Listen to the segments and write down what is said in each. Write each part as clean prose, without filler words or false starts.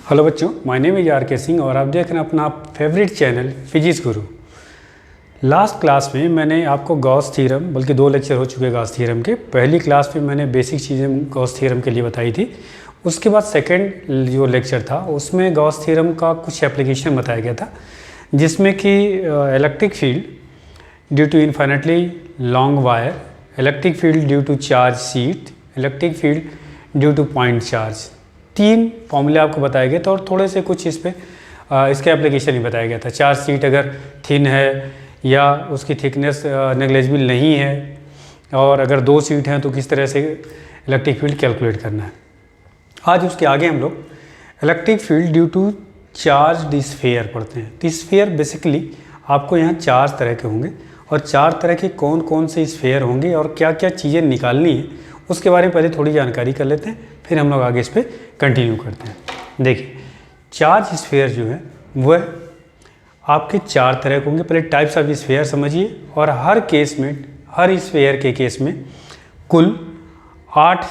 Hello बच्चों, my name is are के सिंह और आप देख रहे हैं अपना फेवरेट चैनल फिजिक्स गुरु। लास्ट क्लास में मैंने आपको गॉस थ्योरम, बल्कि 2 लेक्चर हो चुके गॉस थ्योरम के। पहली क्लास में मैंने बेसिक चीज़ें गॉस थ्योरम के लिए बताई थी। उसके बाद सेकेंड जो लेक्चर था उसमें गॉस थ्योरम का कुछ एप्लीकेशन बताया गया था, जिसमें कि electric field due to infinitely long wire, electric field due to charge sheet, electric field due to point charge, 3 फॉर्मूले आपको बताए गए थे और थोड़े से कुछ इस पे इसके एप्लीकेशन ही बताया गया था। चार्ज शीट अगर थिन है या उसकी थिकनेस नेग्लेजिबल नहीं है, और अगर 2 शीट हैं तो किस तरह से इलेक्ट्रिक फील्ड कैलकुलेट करना है। आज उसके आगे हम लोग electric field due to charge sphere पढ़ते हैं। तो स्फीयर बेसिकली आपको यहाँ 4 तरह के होंगे, और 4 तरह के कौन कौन से स्फीयर होंगे और क्या क्या चीज़ें निकालनी है उसके बारे में पहले थोड़ी जानकारी कर लेते हैं, फिर हम लोग आगे इस पर कंटिन्यू करते हैं। देखिए, चार्ज स्फीयर जो है वह आपके 4 तरह के होंगे। पहले टाइप्स ऑफ स्फीयर समझिए, और हर केस में, हर स्फीयर के केस में कुल 8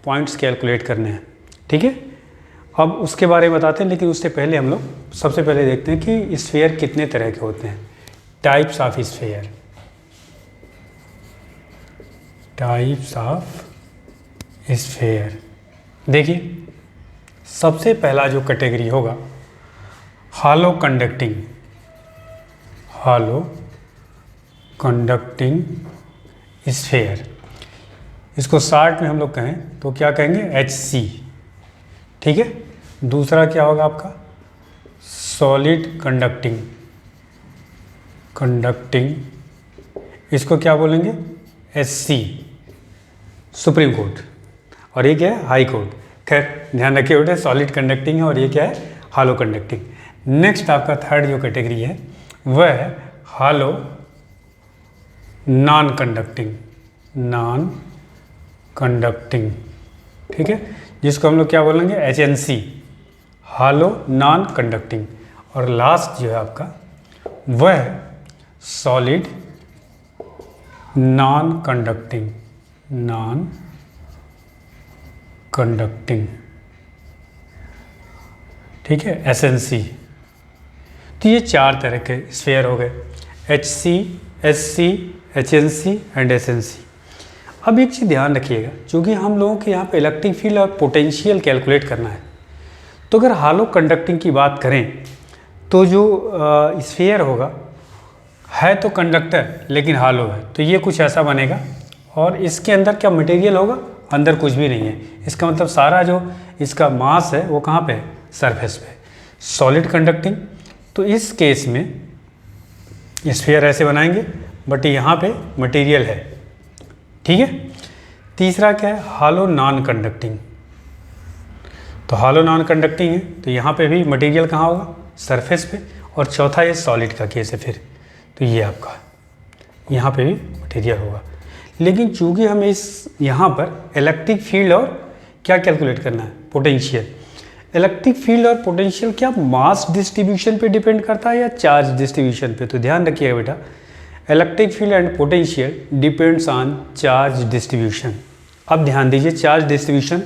पॉइंट्स कैलकुलेट करने हैं। ठीक है, अब उसके बारे में बताते हैं, लेकिन उससे पहले हम लोग सबसे पहले देखते हैं कि स्फीयर कितने तरह के होते हैं। Types of sphere, types of sphere. देखिए, सबसे पहला जो कैटेगरी होगा hollow conducting, hollow conducting sphere. इसको शॉर्ट में हम लोग कहें तो क्या कहेंगे, HC। ठीक है, दूसरा क्या होगा आपका सॉलिड कंडक्टिंग, कंडक्टिंग, इसको क्या बोलेंगे, SC, सुप्रीम कोर्ट। और ये क्या है, हाई कोर्ट। खैर ध्यान रखिए बेटे, सॉलिड कंडक्टिंग है और ये क्या है, हॉलो कंडक्टिंग। नेक्स्ट आपका थर्ड जो कैटेगरी है वह है hollow non conducting, non conducting. ठीक है, जिसको हम लोग क्या बोलेंगे, HNC, हॉलो नॉन कंडक्टिंग। और लास्ट जो है आपका वह है solid non conducting, non conducting. ठीक है, SNC। तो ये 4 तरह के स्फीयर हो गए, HC, SC, HNC and SNC। अब एक चीज़ ध्यान रखिएगा, क्योंकि हम लोगों के यहाँ पे इलेक्ट्रिक फील्ड और पोटेंशियल कैलकुलेट करना है, तो अगर हॉलो कंडक्टिंग की बात करें तो जो स्फीयर होगा है तो कंडक्टर लेकिन हॉलो है, तो ये कुछ ऐसा बनेगा। और इसके अंदर क्या मटेरियल होगा, अंदर कुछ भी नहीं है। इसका मतलब सारा जो इसका मास है वो कहाँ पे है, सरफेस पे। सॉलिड कंडक्टिंग, तो इस केस में स्फीयर ऐसे बनाएंगे बट यहाँ पे मटेरियल है। ठीक है, तीसरा क्या है, हॉलो नॉन कंडक्टिंग। तो हॉलो नॉन कंडक्टिंग है तो यहाँ पे भी मटेरियल कहाँ होगा, सरफेस पे। और चौथा ये सॉलिड का केस है फिर, तो ये आपका यहाँ पे भी मटेरियल होगा। लेकिन चूँकि हमें इस यहाँ पर इलेक्ट्रिक फील्ड और क्या कैलकुलेट करना है, पोटेंशियल। इलेक्ट्रिक फील्ड और पोटेंशियल क्या मास डिस्ट्रीब्यूशन पे डिपेंड करता है या चार्ज डिस्ट्रीब्यूशन पे? तो ध्यान रखिएगा बेटा, electric field and potential depends on charge distribution. अब ध्यान दीजिए, चार्ज डिस्ट्रीब्यूशन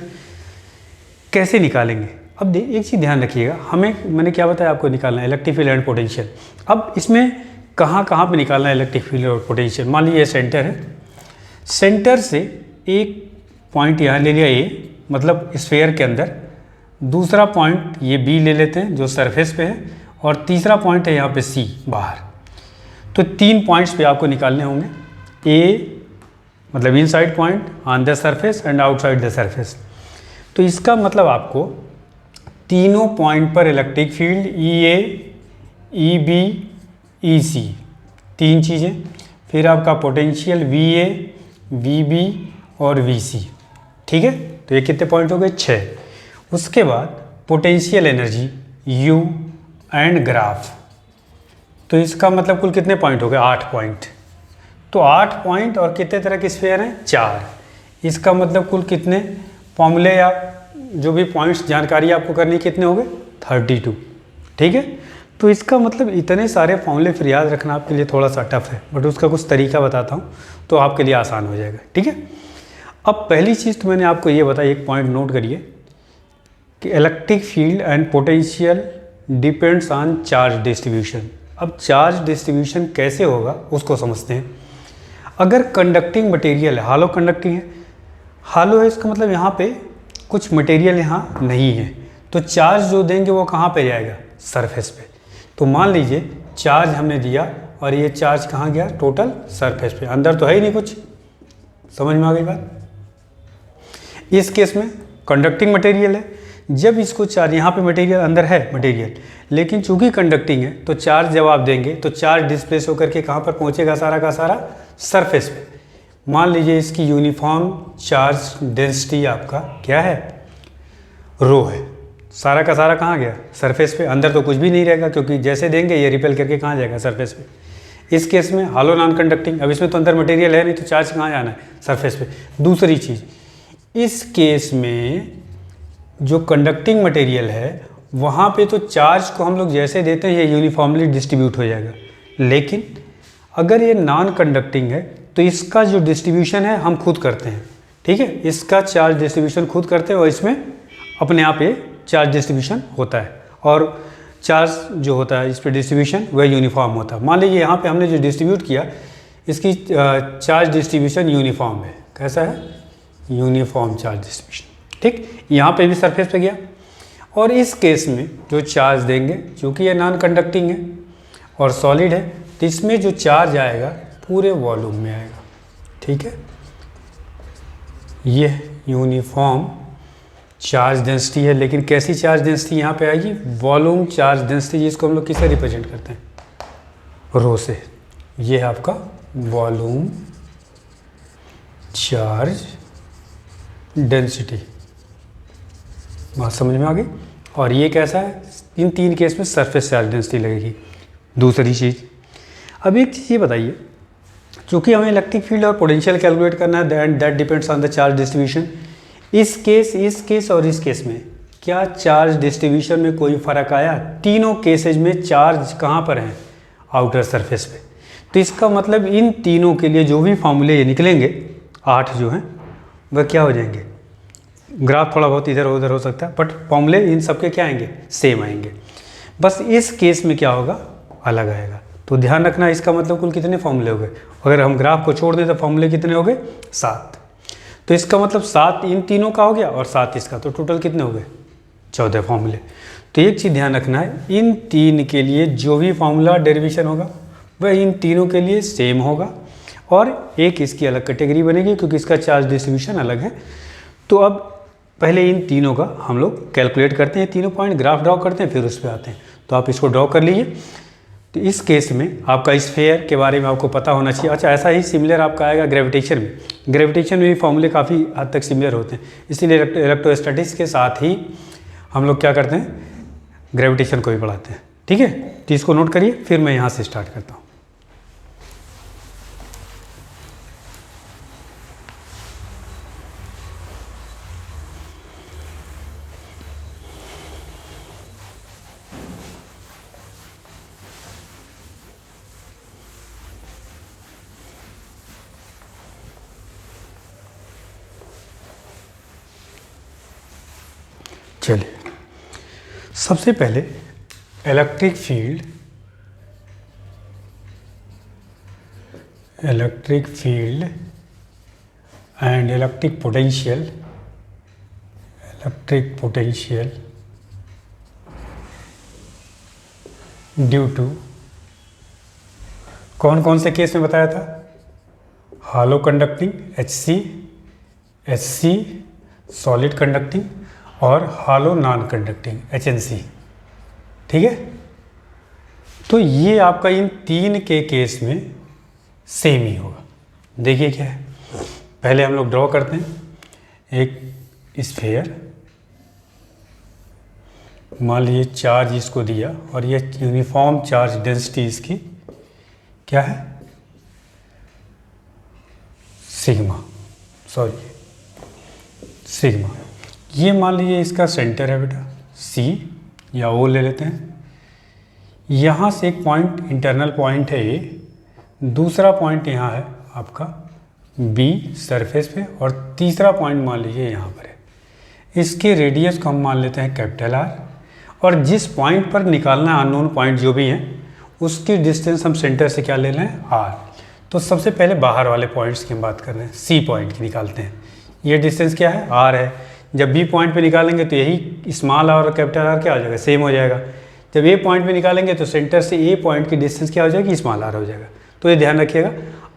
कैसे निकालेंगे। अब एक चीज़ ध्यान रखिएगा, हमें मैंने क्या बताया आपको निकालना है, इलेक्ट्रिक फील्ड एंड पोटेंशियल। अब इसमें कहाँ कहाँ पे निकालना है इलेक्ट्रिक फील्ड और पोटेंशियल। मान लीजिए सेंटर है, सेंटर से एक पॉइंट यहाँ ले लिया A, मतलब स्फीयर के अंदर। दूसरा पॉइंट ये B ले लेते हैं जो सरफेस पे है, और तीसरा पॉइंट है यहाँ पे C बाहर। तो 3 पॉइंट्स पे आपको निकालने होंगे। A मतलब inside point, on the surface and outside the surface. तो इसका मतलब आपको तीनों पॉइंट पर electric field EA, EB, EC, 3 चीज़ें। फिर आपका पोटेंशियल VA, VB और VC। ठीक है, तो ये कितने पॉइंट हो गए, 6। उसके बाद potential energy U and graph. तो इसका मतलब कुल कितने पॉइंट हो गए, 8 पॉइंट। तो 8 पॉइंट और कितने तरह के स्फीयर हैं, 4। इसका मतलब कुल कितने फॉर्मूले या जो भी पॉइंट्स जानकारी आपको करनी कितने हो गए, 32। ठीक है, तो इसका मतलब इतने सारे फॉर्मूले फिर याद रखना आपके लिए थोड़ा सा टफ है, बट उसका कुछ तरीका बताता हूँ तो आपके लिए आसान हो जाएगा। ठीक है, अब पहली चीज़ तो मैंने आपको ये बताई, एक पॉइंट नोट करिए कि electric field and potential depends on charge distribution. अब चार्ज डिस्ट्रीब्यूशन कैसे होगा उसको समझते हैं। अगर कंडक्टिंग मटेरियल है, हालो कंडक्टिंग है, हालो है इसका मतलब यहाँ पे कुछ मटेरियल यहाँ नहीं है, तो चार्ज जो देंगे वो कहाँ पे जाएगा, सरफेस पे। तो मान लीजिए चार्ज हमने दिया और ये चार्ज कहाँ गया, टोटल सरफेस पे, अंदर तो है ही नहीं कुछ। समझ में आ गई बात। इस केस में कंडक्टिंग मटेरियल है, जब इसको चार्ज, यहाँ पे मटेरियल अंदर है मटेरियल, लेकिन चूंकि कंडक्टिंग है तो चार्ज जब आप देंगे तो चार्ज डिस्प्लेस होकर के कहाँ पर पहुँचेगा, सारा का सारा सरफेस पे। मान लीजिए इसकी यूनिफॉर्म चार्ज डेंसिटी आपका क्या है, रो है, सारा का सारा कहाँ गया, सरफेस पे। अंदर तो कुछ भी नहीं रहेगा क्योंकि जैसे देंगे ये रिपेल करके कहाँ जाएगा, सरफेस पे। इस केस में हालो नॉन कंडक्टिंग, अब इसमें तो अंदर मटेरियल है नहीं, तो चार्ज कहाँ जाना है, सरफेस पे। दूसरी चीज़, इस केस में जो कंडक्टिंग मटेरियल है वहाँ पे तो चार्ज को हम लोग जैसे देते हैं ये यूनिफॉर्मली डिस्ट्रीब्यूट हो जाएगा, लेकिन अगर ये नॉन कंडक्टिंग है तो इसका जो डिस्ट्रीब्यूशन है हम खुद करते हैं। ठीक है, इसका चार्ज डिस्ट्रीब्यूशन खुद करते हैं और इसमें अपने आप ये चार्ज डिस्ट्रीब्यूशन होता है, और चार्ज जो होता है इस पर डिस्ट्रीब्यूशन वह यूनिफॉर्म होता है। मान लीजिए यहाँ पे हमने जो डिस्ट्रीब्यूट किया इसकी चार्ज डिस्ट्रीब्यूशन यूनिफॉर्म है। कैसा है, यूनिफॉर्म चार्ज डिस्ट्रीब्यूशन। ठीक, यहाँ पे भी सरफेस पे गया। और इस केस में जो चार्ज देंगे, चूँकि ये नॉन कंडक्टिंग है और सॉलिड है, तो इसमें जो चार्ज आएगा पूरे वॉल्यूम में आएगा। ठीक है, ये यूनिफॉर्म चार्ज डेंसिटी है, लेकिन कैसी चार्ज डेंसिटी यहाँ पे आएगी, वॉल्यूम चार्ज डेंसिटी, जिसको हम लोग किससे रिप्रेजेंट करते हैं, रो से। ये है आपका वॉल्यूम चार्ज डेंसिटी। बात समझ में आ गई। और ये कैसा है, इन तीन केस में सरफेस चार्ज डेंसिटी लगेगी। दूसरी चीज़, अब एक चीज़ ये बताइए, चूँकि हमें इलेक्ट्रिक फील्ड और पोटेंशियल कैलकुलेट करना है, and that depends on the charge distribution. इस केस और इस केस में क्या चार्ज डिस्ट्रीब्यूशन में कोई फ़र्क आया? तीनों केसेज में चार्ज कहाँ पर हैं, आउटर सरफेस पे। तो इसका मतलब इन तीनों के लिए जो भी फॉर्मूले ये निकलेंगे 8 जो हैं वह क्या हो जाएंगे, ग्राफ थोड़ा बहुत इधर उधर हो सकता है बट फॉर्मूले इन सबके क्या आएंगे, सेम आएंगे। बस इस केस में क्या होगा, अलग आएगा। तो ध्यान रखना, इसका मतलब कुल कितने फॉर्मूले हो गए। अगर हम ग्राफ को छोड़ दें तो फॉर्मूले कितने हो गए, 7। तो इसका मतलब 7 इन तीनों का हो गया और 7 इसका, तो टोटल कितने हो गए, 14 फॉर्मूले। तो एक चीज़ ध्यान रखना है, इन तीन के लिए जो भी फॉर्मूला डेरिवेशन होगा वह इन तीनों के लिए सेम होगा, और एक इसकी अलग कैटेगरी बनेगी क्योंकि इसका चार्ज डिस्ट्रीब्यूशन अलग है। तो अब पहले इन तीनों का हम लोग कैलकुलेट करते हैं, तीनों पॉइंट ग्राफ ड्रॉ करते हैं, फिर उस पर आते हैं। तो आप इसको ड्रॉ कर लीजिए। तो इस केस में आपका स्फीयर के बारे में आपको पता होना चाहिए। अच्छा, ऐसा ही सिमिलर आपका आएगा ग्रेविटेशन में। ग्रेविटेशन में भी फॉर्मूले काफ़ी हद तक सिमिलर होते हैं, इसलिए इलेक्ट्रोस्टैटिक्स के साथ ही हम लोग क्या करते हैं, ग्रेविटेशन को भी पढ़ाते हैं। ठीक है, तो इसको नोट करिए, फिर मैं यहाँ से स्टार्ट करता हूँ। चलिए, सबसे पहले electric field and electric potential due to कौन कौन से केस में बताया था, hollow conducting HC, solid conducting और हालो नॉन कंडक्टिंग HNC। ठीक है, तो ये आपका इन तीन के केस में सेम ही होगा। देखिए क्या है, पहले हम लोग ड्रॉ करते हैं एक स्फीयर। मान लीजिए चार्ज इसको दिया और ये यूनिफॉर्म चार्ज डेंसिटी इसकी क्या है, सिग्मा। ये मान लीजिए इसका सेंटर है बेटा, C या O ले लेते हैं। यहाँ से एक पॉइंट इंटरनल पॉइंट है A, दूसरा पॉइंट यहाँ है आपका B सरफेस पे, और तीसरा पॉइंट मान लीजिए यहाँ पर है। इसके रेडियस को हम मान लेते हैं कैपिटल आर, और जिस पॉइंट पर निकालना है अननोन पॉइंट जो भी हैं उसकी डिस्टेंस हम सेंटर से क्या ले रहे हैं, आर। तो सबसे पहले बाहर वाले पॉइंट्स की हम बात कर रहे हैं, सी पॉइंट की निकालते हैं। ये डिस्टेंस क्या है, आर है। जब बी पॉइंट पे निकालेंगे तो यही स्मॉल आर और कैपिटल आर क्या हो जाएगा, सेम हो जाएगा। जब ए पॉइंट पे निकालेंगे तो सेंटर से ए पॉइंट की डिस्टेंस क्या हो जाएगी, स्मॉल आर हो जाएगा। तो ये ध्यान रखिएगा,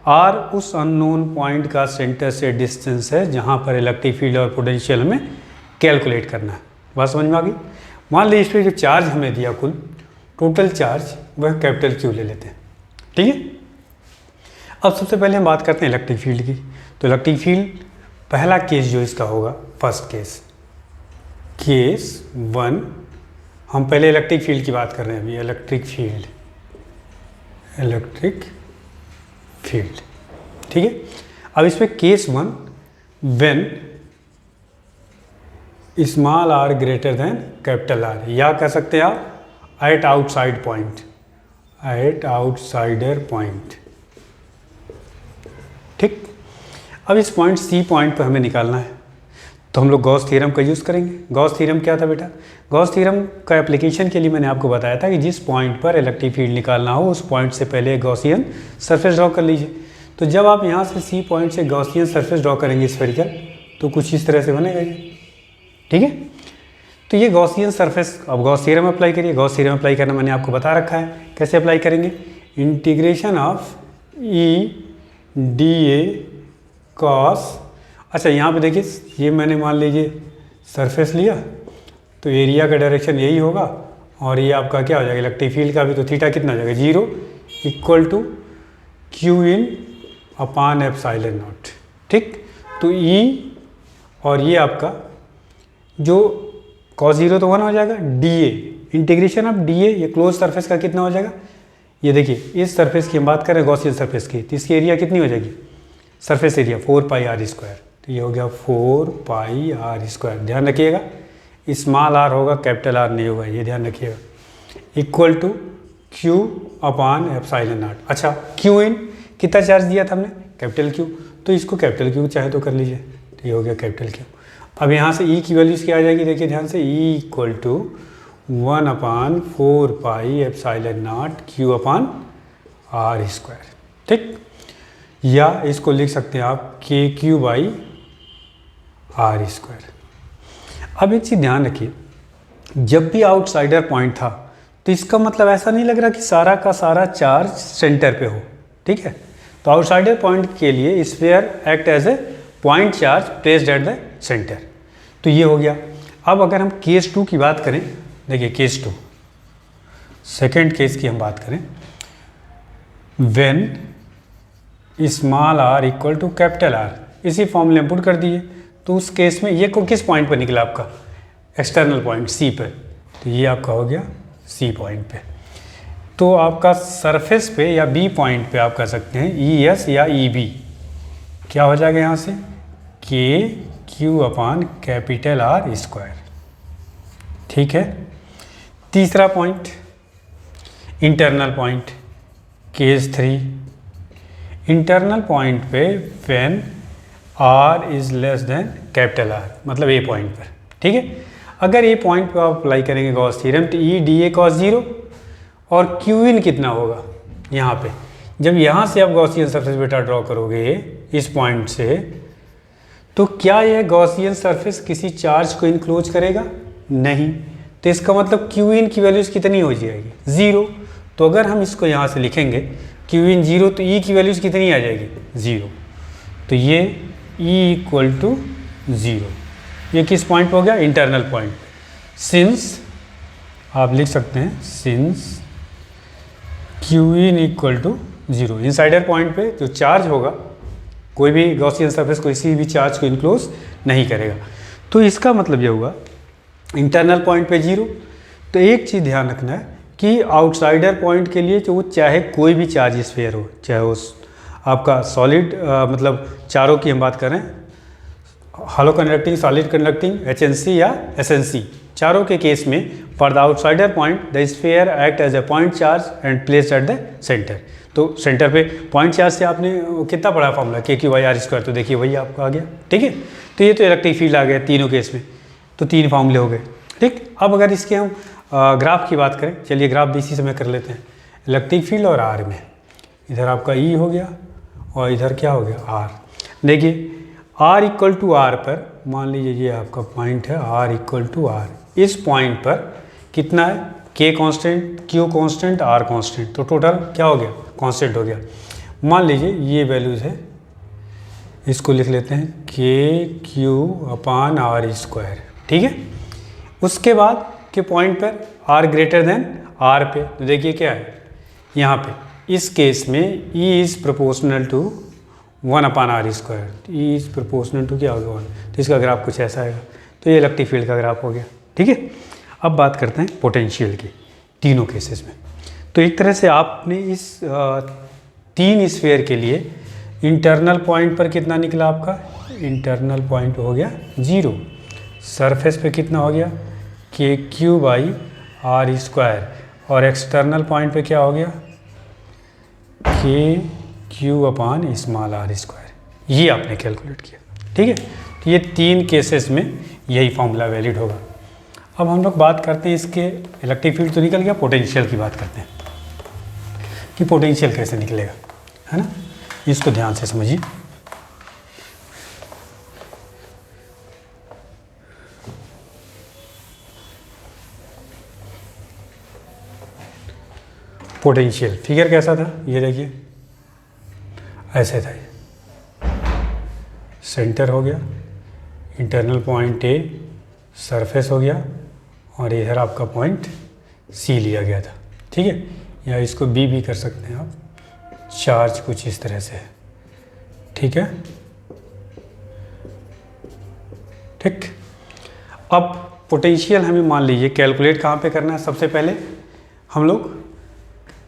आर उस अननोन पॉइंट का सेंटर से डिस्टेंस है जहाँ पर इलेक्ट्रिक फील्ड और पोटेंशियल हमें कैलकुलेट करना है। बात समझ में आ गई। मान लीजिए इस पर जो चार्ज हमें दिया कुल टोटल चार्ज वह कैपिटल क्यू ले लेते हैं, ठीक है। अब सबसे पहले हम बात करते हैं इलेक्ट्रिक फील्ड की। तो इलेक्ट्रिक फील्ड पहला केस जो इसका होगा, फर्स्ट केस 1, हम पहले इलेक्ट्रिक फील्ड की बात कर रहे हैं अभी। इलेक्ट्रिक फील्ड, ठीक है। अब इस पे case 1, when small r greater than capital R, या कह सकते हैं आप एट आउटसाइडर पॉइंट, ठीक। अब इस पॉइंट सी पॉइंट पर हमें निकालना है, तो हम लोग गॉस थ्योरम का यूज़ करेंगे। गॉस थ्योरम क्या था बेटा, गॉस थ्योरम का एप्लीकेशन के लिए मैंने आपको बताया था कि जिस पॉइंट पर इलेक्ट्रिक फील्ड निकालना हो उस पॉइंट से पहले गॉसियन सरफेस ड्रॉ कर लीजिए। तो जब आप यहाँ से सी पॉइंट से गॉसियन सरफेस ड्रॉ करेंगे स्फेरिकल, तो कुछ इस तरह से बनेगा ये, ठीक है। तो ये गॉसियन सरफेस, अब गॉस थ्योरम अप्लाई करिए। गॉस थ्योरम अप्लाई करना मैंने आपको बता रखा है, कैसे अप्लाई करेंगे। Integration of E D A cos, अच्छा यहाँ पे देखिए, ये मैंने मान लीजिए सरफेस लिया, तो एरिया का डायरेक्शन यही होगा, और ये आपका क्या हो जाएगा, इलेक्ट्रिक फील्ड का भी, तो थीटा कितना हो जाएगा, 0 equal to Q in upon epsilon not, ठीक। तो ई और ये आपका जो cos 0 तो 1 हो जाएगा, D a integration of D A, ये क्लोज सरफेस का कितना हो जाएगा, ये देखिए इस सरफेस की हम बात करें गॉसियन सरफेस की, तो इसकी एरिया कितनी हो जाएगी, surface area 4 pi r square. तो ये हो गया 4 पाई आर स्क्वायर, ध्यान रखिएगा स्मॉल आर होगा, कैपिटल आर नहीं होगा, ये ध्यान रखिएगा। Equal to Q upon epsilon not. अच्छा क्यू इन कितना चार्ज दिया था हमने, कैपिटल क्यू, तो इसको कैपिटल क्यू चाहे तो कर लीजिए, तो ये हो गया कैपिटल क्यू। अब यहाँ से ई की वैल्यूज़ क्या आ जाएगी, देखिए ध्यान से, E equal to 1 upon 4 pi epsilon not Q upon are square, ठीक। या इसको लिख सकते हैं आप के क्यू बाई आर स्क्वायर। अब एक चीज़ ध्यान रखिए, जब भी आउटसाइडर पॉइंट था तो इसका मतलब ऐसा नहीं लग रहा कि सारा का सारा चार्ज सेंटर पे हो, ठीक है। तो आउटसाइडर पॉइंट के लिए sphere act as a point charge placed at the centre, तो ये हो गया। अब अगर हम केस 2 की बात करें, देखिए केस 2 सेकेंड केस की हम बात करें, when small r equal to capital R, इसी फॉर्मूले में पुट कर दिए, तो उस केस में ये को किस पॉइंट पर निकला आपका, एक्सटर्नल पॉइंट सी पे, तो ये आपका हो गया सी पॉइंट पे। तो आपका सरफेस पे या बी पॉइंट पे आप कह सकते हैं ई एस या ई बी, क्या हो जाएगा यहाँ से, K Q upon capital R square, ठीक है। तीसरा point internal point, case 3, internal point पे when R is less than capital R, मतलब ए पॉइंट पर, ठीक है। अगर ए पॉइंट पर आप अप्लाई करेंगे गॉस थ्योरम, तो ई डी ए कॉस 0 और क्यू इन कितना होगा यहाँ पे, जब यहाँ से आप गॉसियन सरफेस बेटा ड्रॉ करोगे इस पॉइंट से, तो क्या यह गॉसियन सरफेस किसी चार्ज को इनक्लोज करेगा, नहीं। तो इसका मतलब क्यू इन की वैल्यूज़ कितनी हो जाएगी, 0। तो अगर हम इसको यहाँ से लिखेंगे क्यू इन 0, तो ई की वैल्यूज़ कितनी आ जाएगी, 0। तो ये ई इक्वल टू 0, ये किस पॉइंट पर हो गया, इंटरनल पॉइंट। सिंस आप लिख सकते हैं since Q in equal to 0, insider point पे जो चार्ज होगा, कोई भी गॉसियन सरफेस किसी भी चार्ज को इनक्लोज नहीं करेगा। तो इसका मतलब यह हुआ इंटरनल पॉइंट पे 0। तो एक चीज़ ध्यान रखना है कि आउटसाइडर पॉइंट के लिए, जो वो चाहे कोई भी चार्ज स्फीयर हो, चाहे वो आपका सॉलिड, मतलब चारों की हम बात करें, hollow conducting, solid conducting, HNC या एसएनसी, चारों के केस में for the outsider point the sphere act as a point charge and placed at the centre. तो सेंटर पे पॉइंट चार्ज से आपने कितना पढ़ा फॉर्मूला, के क्यू बाई आर स्क्वायर, तो देखिए वही आपको आ गया, ठीक है। तो ये तो इलेक्ट्रिक फील्ड आ गया तीनों केस में। तो 3 फॉर्मूले हो गए। ठीक, अब अगर इसके हम ग्राफ की बात करें, चलिए ग्राफ भी इसी समय कर लेते हैं। इलेक्ट्रिक फील्ड और आर में, इधर आपका ई हो गया और इधर क्या हो गया आर। देखिए आर इक्वल टू आर पर मान लीजिए ये आपका पॉइंट है, आर इक्वल टू आर, इस पॉइंट पर कितना है, K constant, Q constant, r constant, तो टोटल क्या हो गया, कांस्टेंट हो गया। मान लीजिए ये वैल्यूज़ है, इसको लिख लेते हैं K Q upon are square. ठीक है, उसके बाद के पॉइंट पर आर ग्रेटर देन आर पे, तो देखिए क्या है यहाँ पे, इस केस में E is proportional to 1 upon are square, E is proportional to क्या होगा 1, तो इसका ग्राफ कुछ ऐसा आएगा। तो ये इलेक्ट्रिक फील्ड का ग्राफ हो गया। ठीक है, अब बात करते हैं पोटेंशियल की तीनों केसेस में। तो एक तरह से आपने इस 3 स्फीयर के लिए इंटरनल पॉइंट पर कितना निकला आपका, इंटरनल पॉइंट हो गया 0, सरफेस पे कितना हो गया K Q by r square, और एक्सटर्नल पॉइंट पे क्या हो गया K Q upon small r square. ये आपने कैलकुलेट किया। ठीक है, तो ये 3 केसेस में यही फॉर्मूला वैलिड होगा। अब हम लोग बात करते हैं इसके, इलेक्ट्रिक फील्ड तो निकल गया, पोटेंशियल की बात करते हैं कि पोटेंशियल कैसे निकलेगा, है ना। इसको ध्यान से समझिए। पोटेंशियल फिगर कैसा था, ये देखिए ऐसे था, ये सेंटर हो गया, इंटरनल पॉइंट ए, सरफेस हो गया, और इधर आपका पॉइंट सी लिया गया था। ठीक है, या इसको बी भी कर सकते हैं आप, चार्ज कुछ इस तरह से है। ठीक है, ठीक। अब पोटेंशियल हमें मान लीजिए कैलकुलेट कहाँ पे करना है। सबसे पहले हम लोग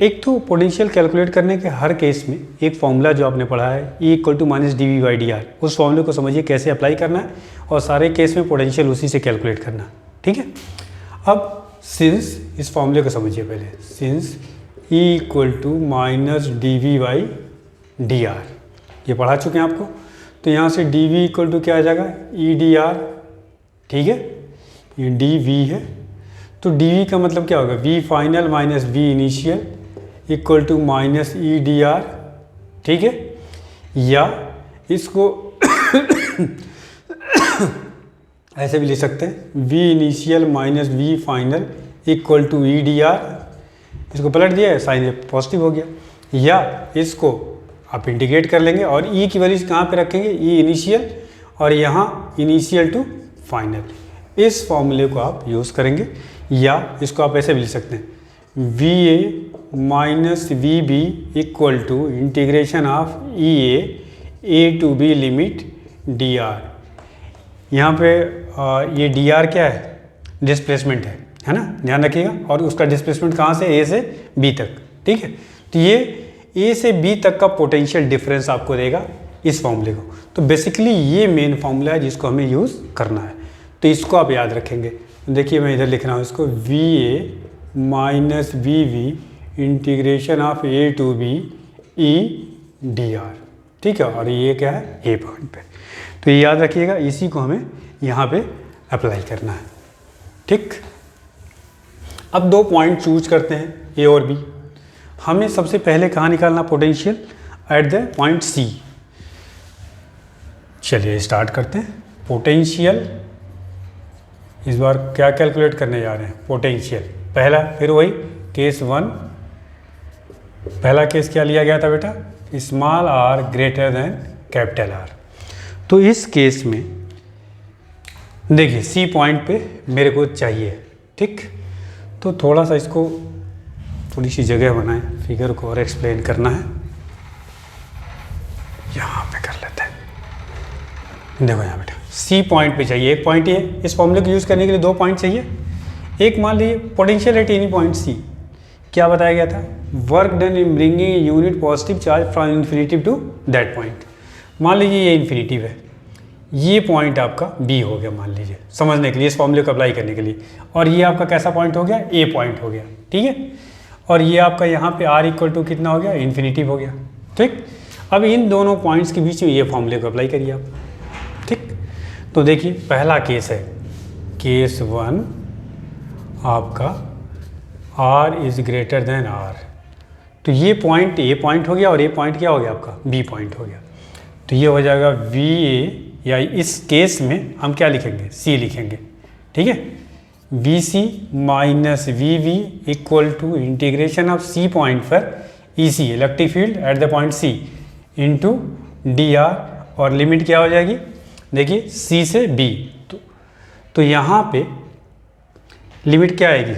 एक तो पोटेंशियल कैलकुलेट करने के हर केस में एक फॉर्मूला जो आपने पढ़ा है E equal to minus d V by d r, उस फॉर्मूले को समझिए कैसे अप्लाई करना है, और सारे केस में पोटेंशियल उसी से कैलकुलेट करना है। ठीक है, अब सिंस इस फॉर्मूले को समझिए पहले, since E equal to minus d V by d r, ये पढ़ा चुके हैं आपको। तो यहाँ से डी वी इक्वल टू क्या आ जाएगा ई डी आर। ठीक है, ये डी वी है, तो डी वी का मतलब क्या होगा, V final minus V initial equal to minus E d r. ठीक है, या इसको ऐसे भी लिख सकते हैं, V initial minus V final equal to E d r, इसको पलट दिया है, साइन पॉजिटिव हो गया। या इसको आप इंटीग्रेट कर लेंगे और ई की वैल्यू कहाँ पे रखेंगे, ई इनिशियल और यहाँ इनिशियल टू फाइनल, इस फॉर्मूले को आप यूज़ करेंगे। या इसको आप ऐसे भी लिख सकते हैं, V A minus V B equal to integration of E A to B limit d r. यहाँ पे ये डी आर क्या है, डिस्प्लेसमेंट है ना, ध्यान रखिएगा, और उसका डिस्प्लेसमेंट कहाँ से, ए से बी तक। ठीक है, तो ये ए से बी तक का पोटेंशियल डिफरेंस आपको देगा इस फॉर्मूले को। तो बेसिकली ये मेन फॉर्मूला है जिसको हमें यूज़ करना है, तो इसको आप याद रखेंगे। देखिए मैं इधर लिख रहा हूँ इसको, V A minus V V integration of A to B E d r. ठीक है, और ये क्या है, ए पॉइंट पे, तो ये याद रखिएगा, इसी को हमें यहाँ पे अप्लाई करना है। ठीक, अब 2 पॉइंट चूज करते हैं, ए और बी। हमें सबसे पहले कहाँ निकालना potential, at the point C. चलिए स्टार्ट करते हैं। पोटेंशियल इस बार क्या कैलकुलेट करने जा रहे हैं, पोटेंशियल पहला, फिर वही केस 1, पहला केस क्या लिया गया था बेटा, small r greater than capital R. तो इस केस में देखिए सी पॉइंट पे मेरे को चाहिए। ठीक, तो थोड़ा सा इसको थोड़ी सी जगह बनाएं, फिगर को और एक्सप्लेन करना है, यहाँ पे कर लेते हैं। देखो यहाँ बेटा सी पॉइंट पे चाहिए, एक पॉइंट ही है, इस फॉर्मूले को यूज़ करने के लिए 2 पॉइंट चाहिए। एक मान लीजिए potential at any point C, क्या बताया गया था, work done in bringing unit positive charge from infinitive to that point. मान लीजिए ये इन्फिनिटिव है, ये पॉइंट आपका बी हो गया मान लीजिए, समझने के लिए, इस फॉर्मूले को अप्लाई करने के लिए, और ये आपका कैसा पॉइंट हो गया, ए पॉइंट हो गया। ठीक है, और ये आपका यहाँ पे आर इक्वल टू कितना हो गया, इन्फिनिटिव हो गया। ठीक, अब इन दोनों पॉइंट्स के बीच में ये फॉर्मूले को अप्लाई करिए आप। ठीक, तो देखिए पहला केस है केस 1 आपका R is greater than R, तो ये पॉइंट A पॉइंट हो गया और ये पॉइंट क्या हो गया आपका B पॉइंट हो गया। तो ये हो जाएगा VA, या इस केस में हम क्या लिखेंगे C लिखेंगे, ठीक है। VC minus VV equal to integration of C point पर EC electric field at the point C into DR, और लिमिट क्या हो जाएगी देखिए C से B, तो यहाँ पे लिमिट क्या आएगी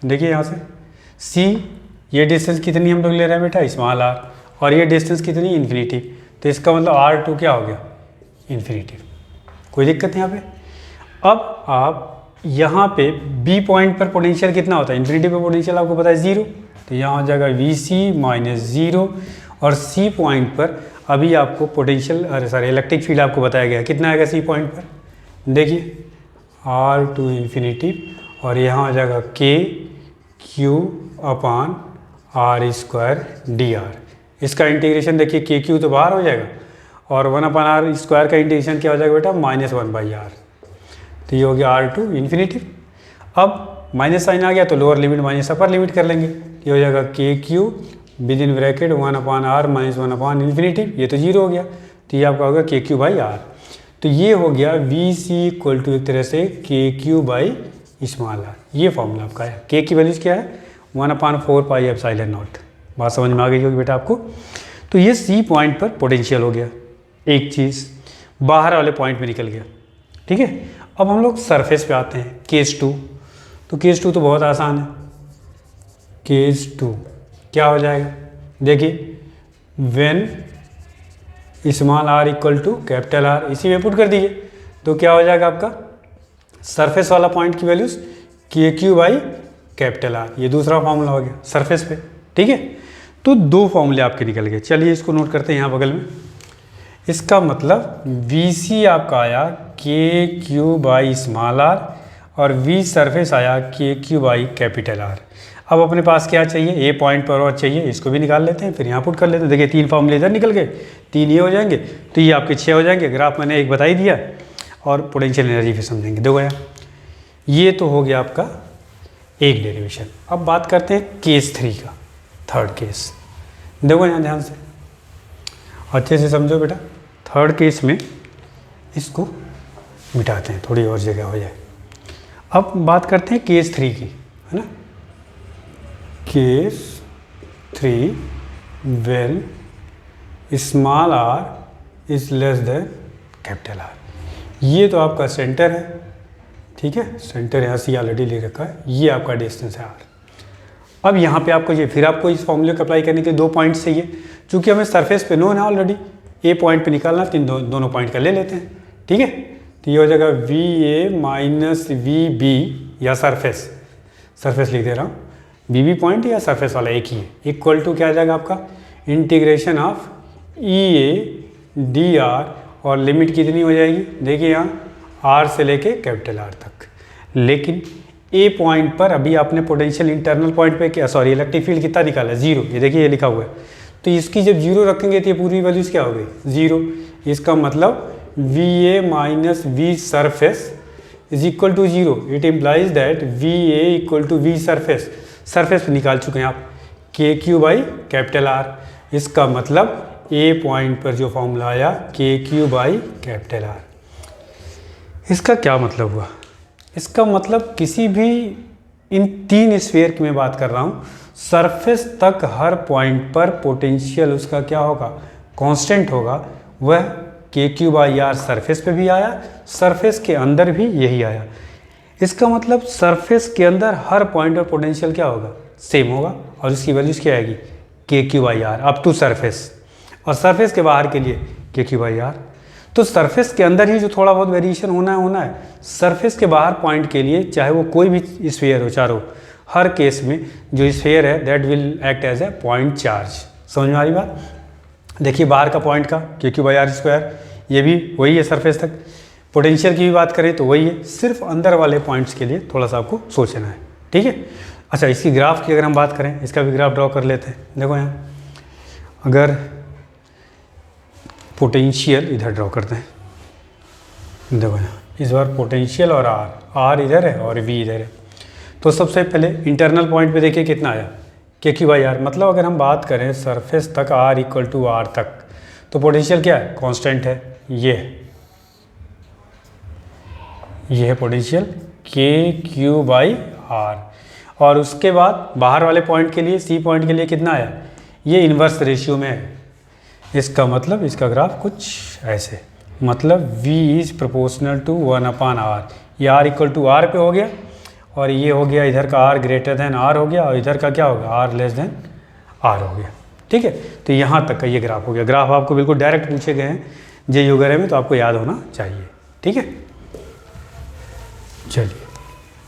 देखिए यहाँ से C, ये डिस्टेंस कितनी हम लोग ले रहे हैं बेटा स्मॉल r, और ये डिस्टेंस कितनी इन्फिनिटी, तो इसका मतलब R2 क्या हो गया इन्फिनिटी। कोई दिक्कत यहाँ पे। अब आप यहाँ पे B पॉइंट पर पोटेंशियल कितना होता है, इन्फिनिटी पे पोटेंशियल आपको पता है 0, तो यहाँ हो जाएगा VC माइनस 0, और C पॉइंट पर अभी आपको पोटेंशियल इलेक्ट्रिक फील्ड आपको बताया गया कितना आएगा C पॉइंट पर, देखिए R2 इन्फिनिटी, और यहाँ हो जाएगा KQ अपान R² DR। इसका इंटीग्रेशन देखिए KQ तो बाहर हो जाएगा, और 1/r² का इंटीग्रेशन क्या हो जाएगा बेटा -1/r, तो ये हो गया R2 इन्फिनिटी। अब माइनस साइन आ गया तो lower limit minus upper limit कर लेंगे, ये हो जाएगा KQ with in bracket 1/r minus 1/infinity, ये तो 0 हो गया, तो ये आपका होगा KQ/R। तो ये हो गया VC इक्वल टू एक तरह से KQ/r, ये फॉर्मूला आपका है। K की वैल्यूज क्या है 1/4 पाई एप्सिलॉन नॉट, बात समझ में आ गई होगी बेटा आपको। तो ये C पॉइंट पर पोटेंशियल हो गया, एक चीज़ बाहर वाले पॉइंट में निकल गया, ठीक है। अब हम लोग सरफेस पे आते हैं, केस 2, तो केस 2 तो बहुत आसान है। केस 2 क्या हो जाएगा देखिए, when small r equal to capital R, इसी में पुट कर दीजिए, तो क्या हो जाएगा आपका सरफेस वाला पॉइंट की वैल्यूज KQ/कैपिटल R, ये दूसरा फॉर्मूला हो गया सरफेस पे, ठीक है। तो दो फॉर्मूले आपके निकल गए, चलिए इसको नोट करते हैं यहाँ बगल में। इसका मतलब VC आपका आया KQ/r, और V सरफेस आया KQ/कैपिटल R। अब अपने पास क्या चाहिए, A पॉइंट पर और चाहिए, इसको भी निकाल लेते हैं, फिर यहाँ पुट कर लेते हैं। देखिए 3 फॉर्मूले इधर निकल गए, 3 ये हो जाएंगे, तो ये आपके 6 हो जाएंगे। ग्राफ मैंने एक बता ही दिया, और पोटेंशियल एनर्जी फिर समझेंगे, दो गया। ये तो हो गया आपका एक डेरिवेशन। अब बात करते हैं केस 3 का, थर्ड केस। देखो यहाँ ध्यान से अच्छे से समझो बेटा, थर्ड केस में इसको मिटाते हैं, थोड़ी और जगह हो जाए। अब बात करते हैं केस 3 की, है ना। Case 3 when small r is less than capital R, ये तो आपका सेंटर है, ठीक है, सेंटर यहाँ से ऑलरेडी ले रखा है, ये आपका डिस्टेंस है R। अब यहाँ पे आपको ये फिर आपको इस फॉर्मूले को अप्लाई करने के 2 पॉइंट्स चाहिए, चूँकि हमें सरफेस पे नोन है ऑलरेडी, A पॉइंट पे निकालना, दोनों पॉइंट का ले लेते हैं, ठीक है। तो ये हो जाएगा VA माइनस VB, या सरफेस लिख दे रहा हूँ, BB पॉइंट या सरफेस वाला एक ही है, इक्वल टू क्या आ जाएगा आपका इंटीग्रेशन ऑफ EA DR, और लिमिट कितनी हो जाएगी देखिए यहाँ R से लेके कैपिटल R तक। लेकिन A पॉइंट पर अभी आपने पोटेंशियल इंटरनल पॉइंट पे क्या, सॉरी इलेक्ट्रिक फील्ड कितना निकाला 0, ये देखिए ये लिखा हुआ है, तो इसकी जब 0 रखेंगे तो ये पूरी वैल्यूज क्या हो गई 0। इसका मतलब VA minus V surface is equal to 0, it implies that VA equal to V surface पे निकाल चुके हैं आप KQ/कैपिटल R। इसका मतलब A पॉइंट पर जो फॉर्मूला आया KQ/कैपिटल R। इसका क्या मतलब हुआ, इसका मतलब किसी भी इन 3 स्फीयर की मैं बात कर रहा हूँ, सरफेस तक हर पॉइंट पर पोटेंशियल उसका क्या होगा कांस्टेंट होगा, वह KQ/R सरफेस पे भी आया, सरफेस के अंदर भी यही आया। इसका मतलब सरफेस के अंदर हर पॉइंट पर पोटेंशियल क्या होगा सेम होगा, और इसकी वैल्यूज क्या आएगी KQ/R अप टू सरफेस, और सरफेस के बाहर के लिए KQ/R। तो सरफेस के अंदर ही जो थोड़ा बहुत वेरिएशन होना है, सरफेस के बाहर पॉइंट के लिए चाहे वो कोई भी स्फीयर हो चारों, हर केस में जो स्फीयर है that will act as a point charge. समझ में आ रही बात। देखिए बाहर का पॉइंट का KQ/R², ये भी वही है सरफेस तक। पोटेंशियल की भी बात करें तो वही है, सिर्फ अंदर वाले पॉइंट्स के लिए थोड़ा सा आपको सोचना है, ठीक है। अच्छा इसकी ग्राफ की अगर हम बात करें, इसका भी ग्राफ ड्रॉ कर लेते हैं। देखो यहाँ अगर पोटेंशियल इधर ड्रॉ करते हैं, देखो यहाँ इस बार पोटेंशियल और आर इधर है और वी इधर है। तो सबसे पहले इंटरनल पॉइंट पे देखिए कितना आया, के क्यू बाई आर। मतलब अगर हम बात करें सरफेस तक आर इक्वल टू आर तक, तो पोटेंशियल क्या है, कांस्टेंट है, ये है पोटेंशियल के क्यू बाई आर। और उसके बाद बाहर वाले पॉइंट के लिए, सी पॉइंट के लिए कितना आया, ये इन्वर्स रेशियो में है। इसका मतलब इसका ग्राफ कुछ ऐसे, मतलब V is proportional to 1/r। ये r इक्वल टू आर पे हो गया, और ये हो गया इधर का r ग्रेटर देन r हो गया, और इधर का क्या होगा, r लेस देन r हो गया। ठीक है, तो यहाँ तक का ये ग्राफ हो गया। ग्राफ आपको बिल्कुल डायरेक्ट पूछे गए हैं जे वगैरह में, तो आपको याद होना चाहिए। ठीक है, चलिए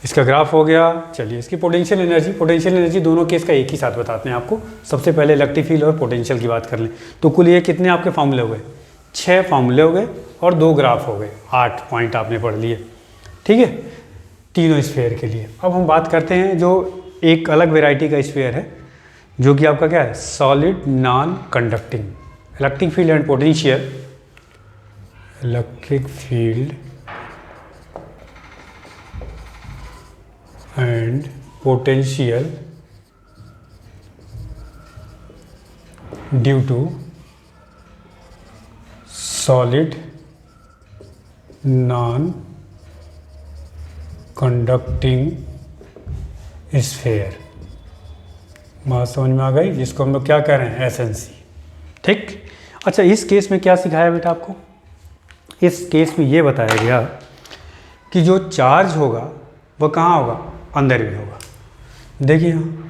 इसका ग्राफ हो गया। चलिए इसकी पोटेंशियल एनर्जी दोनों केस का एक ही साथ बताते हैं आपको। सबसे पहले इलेक्ट्रिक फील्ड और पोटेंशियल की बात कर लें, तो कुल ये कितने आपके फॉर्मूले हो गए, 6 फॉर्मूले हो गए और 2 ग्राफ हो गए, 8 पॉइंट आपने पढ़ लिए। ठीक है, तीनों स्फीयर के लिए। अब हम बात करते हैं जो एक अलग वेराइटी का स्फीयर है, जो कि आपका क्या है, solid non conducting. Electric field and potential, electric field and potential due to solid non-conducting sphere। बात समझ में आ गई, जिसको हम लोग क्या कह रहे हैं, एसएनसी। ठीक, अच्छा इस केस में क्या सिखाया बेटा आपको, इस केस में ये बताया गया कि जो चार्ज होगा वो कहाँ होगा, अंदर भी होगा। देखिए यहाँ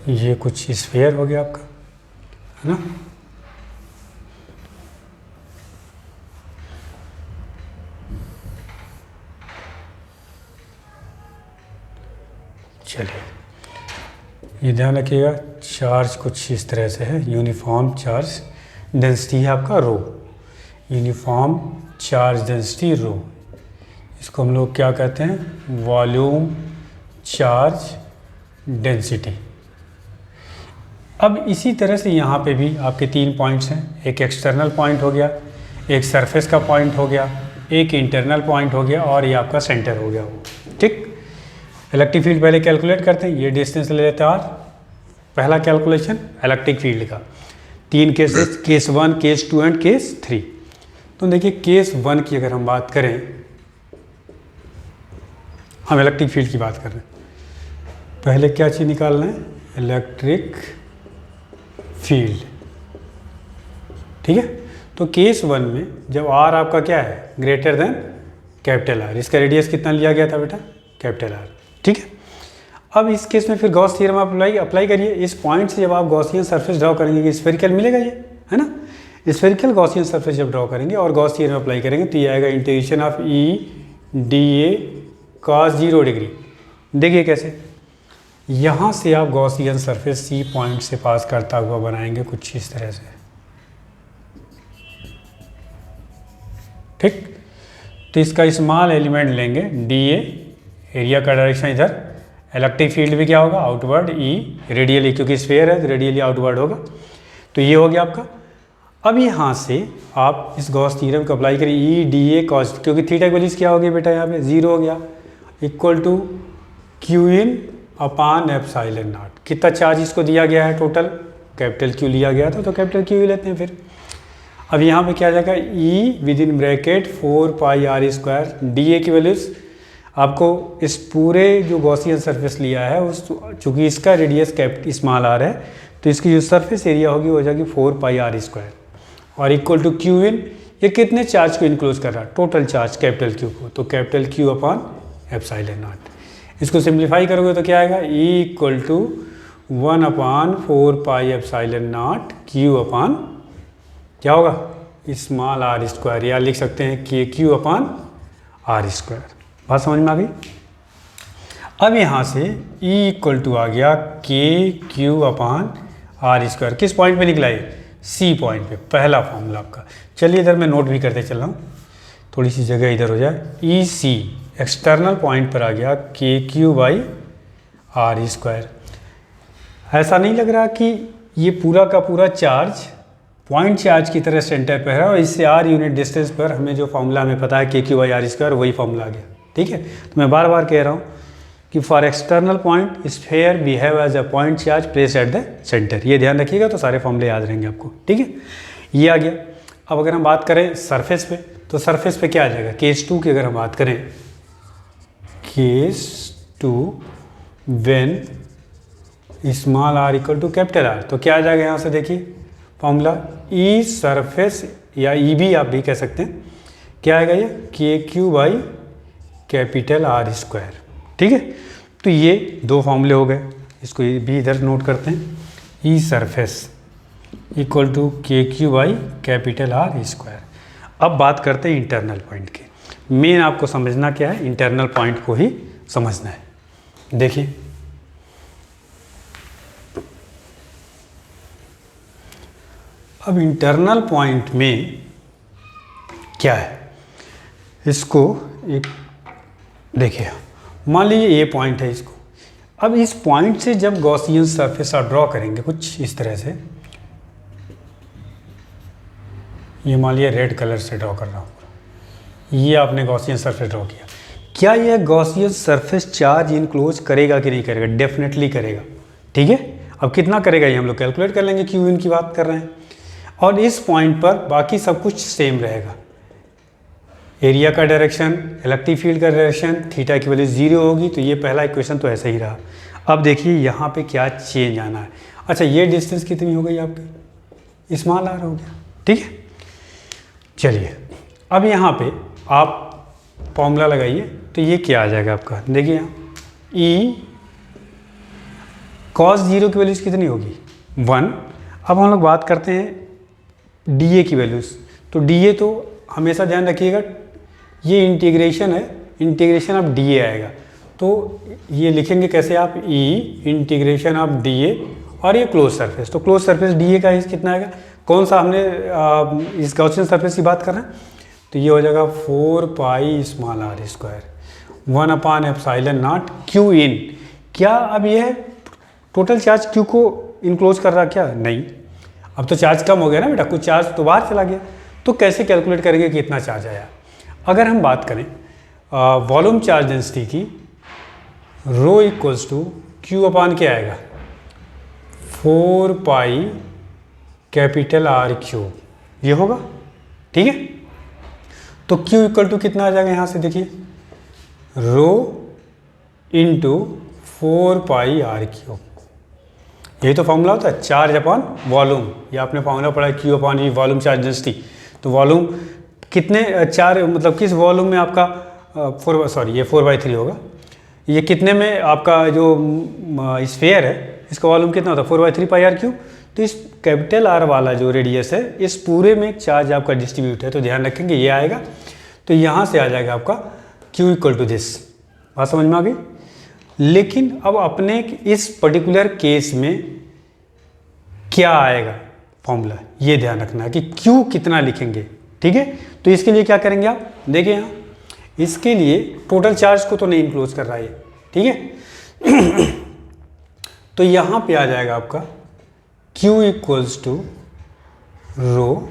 ये कुछ स्फीयर हो गया आपका, है ना। चलिए ये ध्यान रखिएगा, चार्ज कुछ इस तरह से है, यूनिफॉर्म चार्ज डेंसिटी है आपका रो, यूनिफॉर्म चार्ज डेंसिटी रो। इसको हम लोग क्या कहते हैं, वॉल्यूम चार्ज डेंसिटी। अब इसी तरह से यहाँ पे भी आपके 3 पॉइंट्स हैं, एक एक्सटर्नल पॉइंट हो गया, एक सरफेस का पॉइंट हो गया, एक इंटरनल पॉइंट हो गया, और ये आपका सेंटर हो गया वो। ठीक, इलेक्ट्रिक फील्ड पहले कैलकुलेट करते हैं, ये डिस्टेंस ले लेते हैं r। पहला कैलकुलेशन इलेक्ट्रिक फील्ड का, 3 cases, case 1, case 2 and case 3। तो देखिए केस 1 की अगर हम बात करें, हम इलेक्ट्रिक फील्ड की बात कर रहे हैं, पहले क्या चीज़ निकालना है, इलेक्ट्रिक फील्ड। ठीक है, तो केस 1 में जब r आपका क्या है, ग्रेटर देन कैपिटल R, इसका रेडियस कितना लिया गया था बेटा, कैपिटल R। ठीक है, अब इस केस में फिर गॉस थ्योरम अप्लाई करिए। इस पॉइंट से जब आप गॉसियन सरफेस ड्रॉ करेंगे, स्फेरिकल मिलेगा ये, है ना। स्फेरिकल गॉसियन सरफेस जब ड्रॉ करेंगे और गॉस थ्योरम अप्लाई करेंगे, तो ये आएगा integration of E/dA cos 0 degree. देखिए कैसे, यहाँ से आप गॉसियन सरफेस सी पॉइंट से पास करता हुआ बनाएंगे कुछ इस तरह से। ठीक, तो इसका स्मॉल एलिमेंट लेंगे DA, एरिया का डायरेक्शन इधर, इलेक्ट्रिक फील्ड भी क्या होगा, आउटवर्ड, E रेडियली, क्योंकि स्फीयर है तो रेडियली आउटवर्ड होगा। तो ये हो गया आपका। अब यहाँ से आप इस गॉस थ्योरम को अप्लाई करें, E/dA cos, क्योंकि थीटा की वैल्यूज क्या हो गई बेटा, यहाँ पे 0 हो गया, इक्वल टू Q/εo। कितना चार्ज इसको दिया गया है, टोटल कैपिटल Q लिया गया था, तो कैपिटल Q ही लेते हैं फिर। अब यहाँ पे क्या आ जाएगा, E within bracket 4πr²। DA की वैल्यूज आपको इस पूरे जो गॉसियन सरफेस लिया है उस, चूँकि इसका रेडियस स्मॉल r है, तो इसकी जो सरफेस एरिया होगी हो जाएगी 4πr², और इक्वल टू Q/, ये कितने चार्ज को इनक्लोज कर रहा है, टोटल चार्ज कैपिटल Q को, तो कैपिटल Q/ε0। इसको सिंप्लीफाई करोगे तो क्या आएगा, E = 1/4πε0 Q/ क्या होगा, स्मॉल r², या लिख सकते हैं कि Q/r²। बात समझ में आ गई। अब यहाँ से E = आ गया KQ/r²। किस पॉइंट पे निकला है, C पॉइंट पे, पहला फॉर्मूला आपका। चलिए इधर मैं नोट भी करते चल रहा हूँ, थोड़ी सी जगह इधर हो जाए। EC एक्सटर्नल पॉइंट पर आ गया KQ/r²। ऐसा नहीं लग रहा कि ये पूरा का पूरा चार्ज पॉइंट चार्ज की तरह सेंटर पर है और इससे आर यूनिट डिस्टेंस पर हमें जो फॉर्मूला हमें पता है KQ/R² वही फॉर्मूला आ गया। ठीक है, तो मैं बार बार कह रहा हूँ कि for external point sphere behave as a point charge place at the centre. ये ध्यान रखिएगा तो सारे फॉर्मूले याद रहेंगे आपको। ठीक है, ये आ गया। अब अगर हम बात करें सरफेस पे, तो सरफेस पे क्या आ जाएगा, केस 2 की अगर हम बात करें, case 2 when small r equal to capital R, तो क्या आ जाएगा यहाँ से देखिए फॉर्मूला ई सरफेस या ई भी आप भी कह सकते हैं, क्या आएगा ये KQ/R²। ठीक है, तो ये दो फॉर्मूले हो गए, इसको भी इधर नोट करते हैं, ई सरफेस इक्वल टू KQ/R²। अब बात करते हैं इंटरनल पॉइंट की। मेन आपको समझना क्या है, इंटरनल पॉइंट को ही समझना है। देखिए अब इंटरनल पॉइंट में क्या है, इसको एक देखिए, मान लीजिए ये पॉइंट है, इसको अब इस पॉइंट से जब गॉसियन सरफेस आप ड्रॉ करेंगे कुछ इस तरह से, ये मान लिया रेड कलर से ड्रॉ कर रहा हूँ, ये आपने गॉसियन सरफेस ड्रॉ किया, क्या यह गॉसियन सरफेस चार्ज इनक्लोज करेगा कि नहीं करेगा? डेफिनेटली करेगा। ठीक है, अब कितना करेगा ये हम लोग कैलकुलेट कर लेंगे, क्यू इन की बात कर रहे हैं। और इस पॉइंट पर बाकी सब कुछ सेम रहेगा, एरिया का डायरेक्शन, इलेक्ट्रिक फील्ड का डायरेक्शन, थीटा की वैल्यू 0 होगी, तो ये पहला इक्वेशन तो ऐसा ही रहा। अब देखिए यहाँ पे क्या चेंज आना है। अच्छा, ये डिस्टेंस कितनी हो गई आपकी, स्मॉल r हो गया। ठीक है, चलिए अब यहाँ पे आप फॉर्मूला लगाइए, तो ये क्या आ जाएगा आपका, देखिए यहाँ ई cos 0 की वैल्यूज़ कितनी होगी, 1। अब हम लोग बात करते हैं dA की वैल्यूज़, तो dA तो हमेशा ध्यान रखिएगा ये इंटीग्रेशन है, इंटीग्रेशन ऑफ dA आएगा, तो ये लिखेंगे कैसे आप, ई इंटीग्रेशन ऑफ dA और ये क्लोज सरफेस, तो क्लोज सरफेस dA का हिस्सा कितना आएगा, कौन सा हमने इस गॉसियन सरफेस की बात कर रहे हैं, तो ये हो जाएगा 4πr², 1/ε0 क्यू इन। क्या अब ये टोटल चार्ज क्यू को इनक्लोज कर रहा, क्या नहीं, अब तो चार्ज कम हो गया ना बेटा, कुछ चार्ज तो बाहर चला गया, तो कैसे कैलकुलेट करेंगे कि इतना चार्ज आया। अगर हम बात करें वॉल्यूम चार्ज डेंसिटी की, रो इक्वल्स टू Q/, क्या आएगा 4πR³, ये होगा। ठीक है, तो Q इक्वल टू कितना आ जाएगा यहाँ से देखिए, रो इंटू 4πR³, यही तो फॉर्मूला होता है, चार्ज अपॉन वॉल्यूम। ये आपने फॉर्मूला पढ़ा है Q/V, वॉल्यूम चार्ज डेंसिटी। तो वॉल्यूम कितने चार, मतलब किस वॉल्यूम में आपका 4/3 होगा, ये कितने में आपका जो स्फीयर है इसका वॉल्यूम कितना होता है 4/3πr³। तो इस कैपिटल R वाला जो रेडियस है, इस पूरे में चार्ज आपका डिस्ट्रीब्यूट है, तो ध्यान रखेंगे ये आएगा, तो यहाँ से आ जाएगा आपका Q इक्वल टू दिस। बात समझ में आ गई। लेकिन अब अपने इस पर्टिकुलर केस में क्या आएगा फॉर्मूला, ये ध्यान रखना है कि Q कितना लिखेंगे। ठीक है, तो इसके लिए क्या करेंगे आप देखिए, यहाँ इसके लिए टोटल चार्ज को तो नहीं इंक्लोज कर रहा है, ठीक है तो यहाँ पे आ जाएगा आपका Q इक्वल्स टू रो,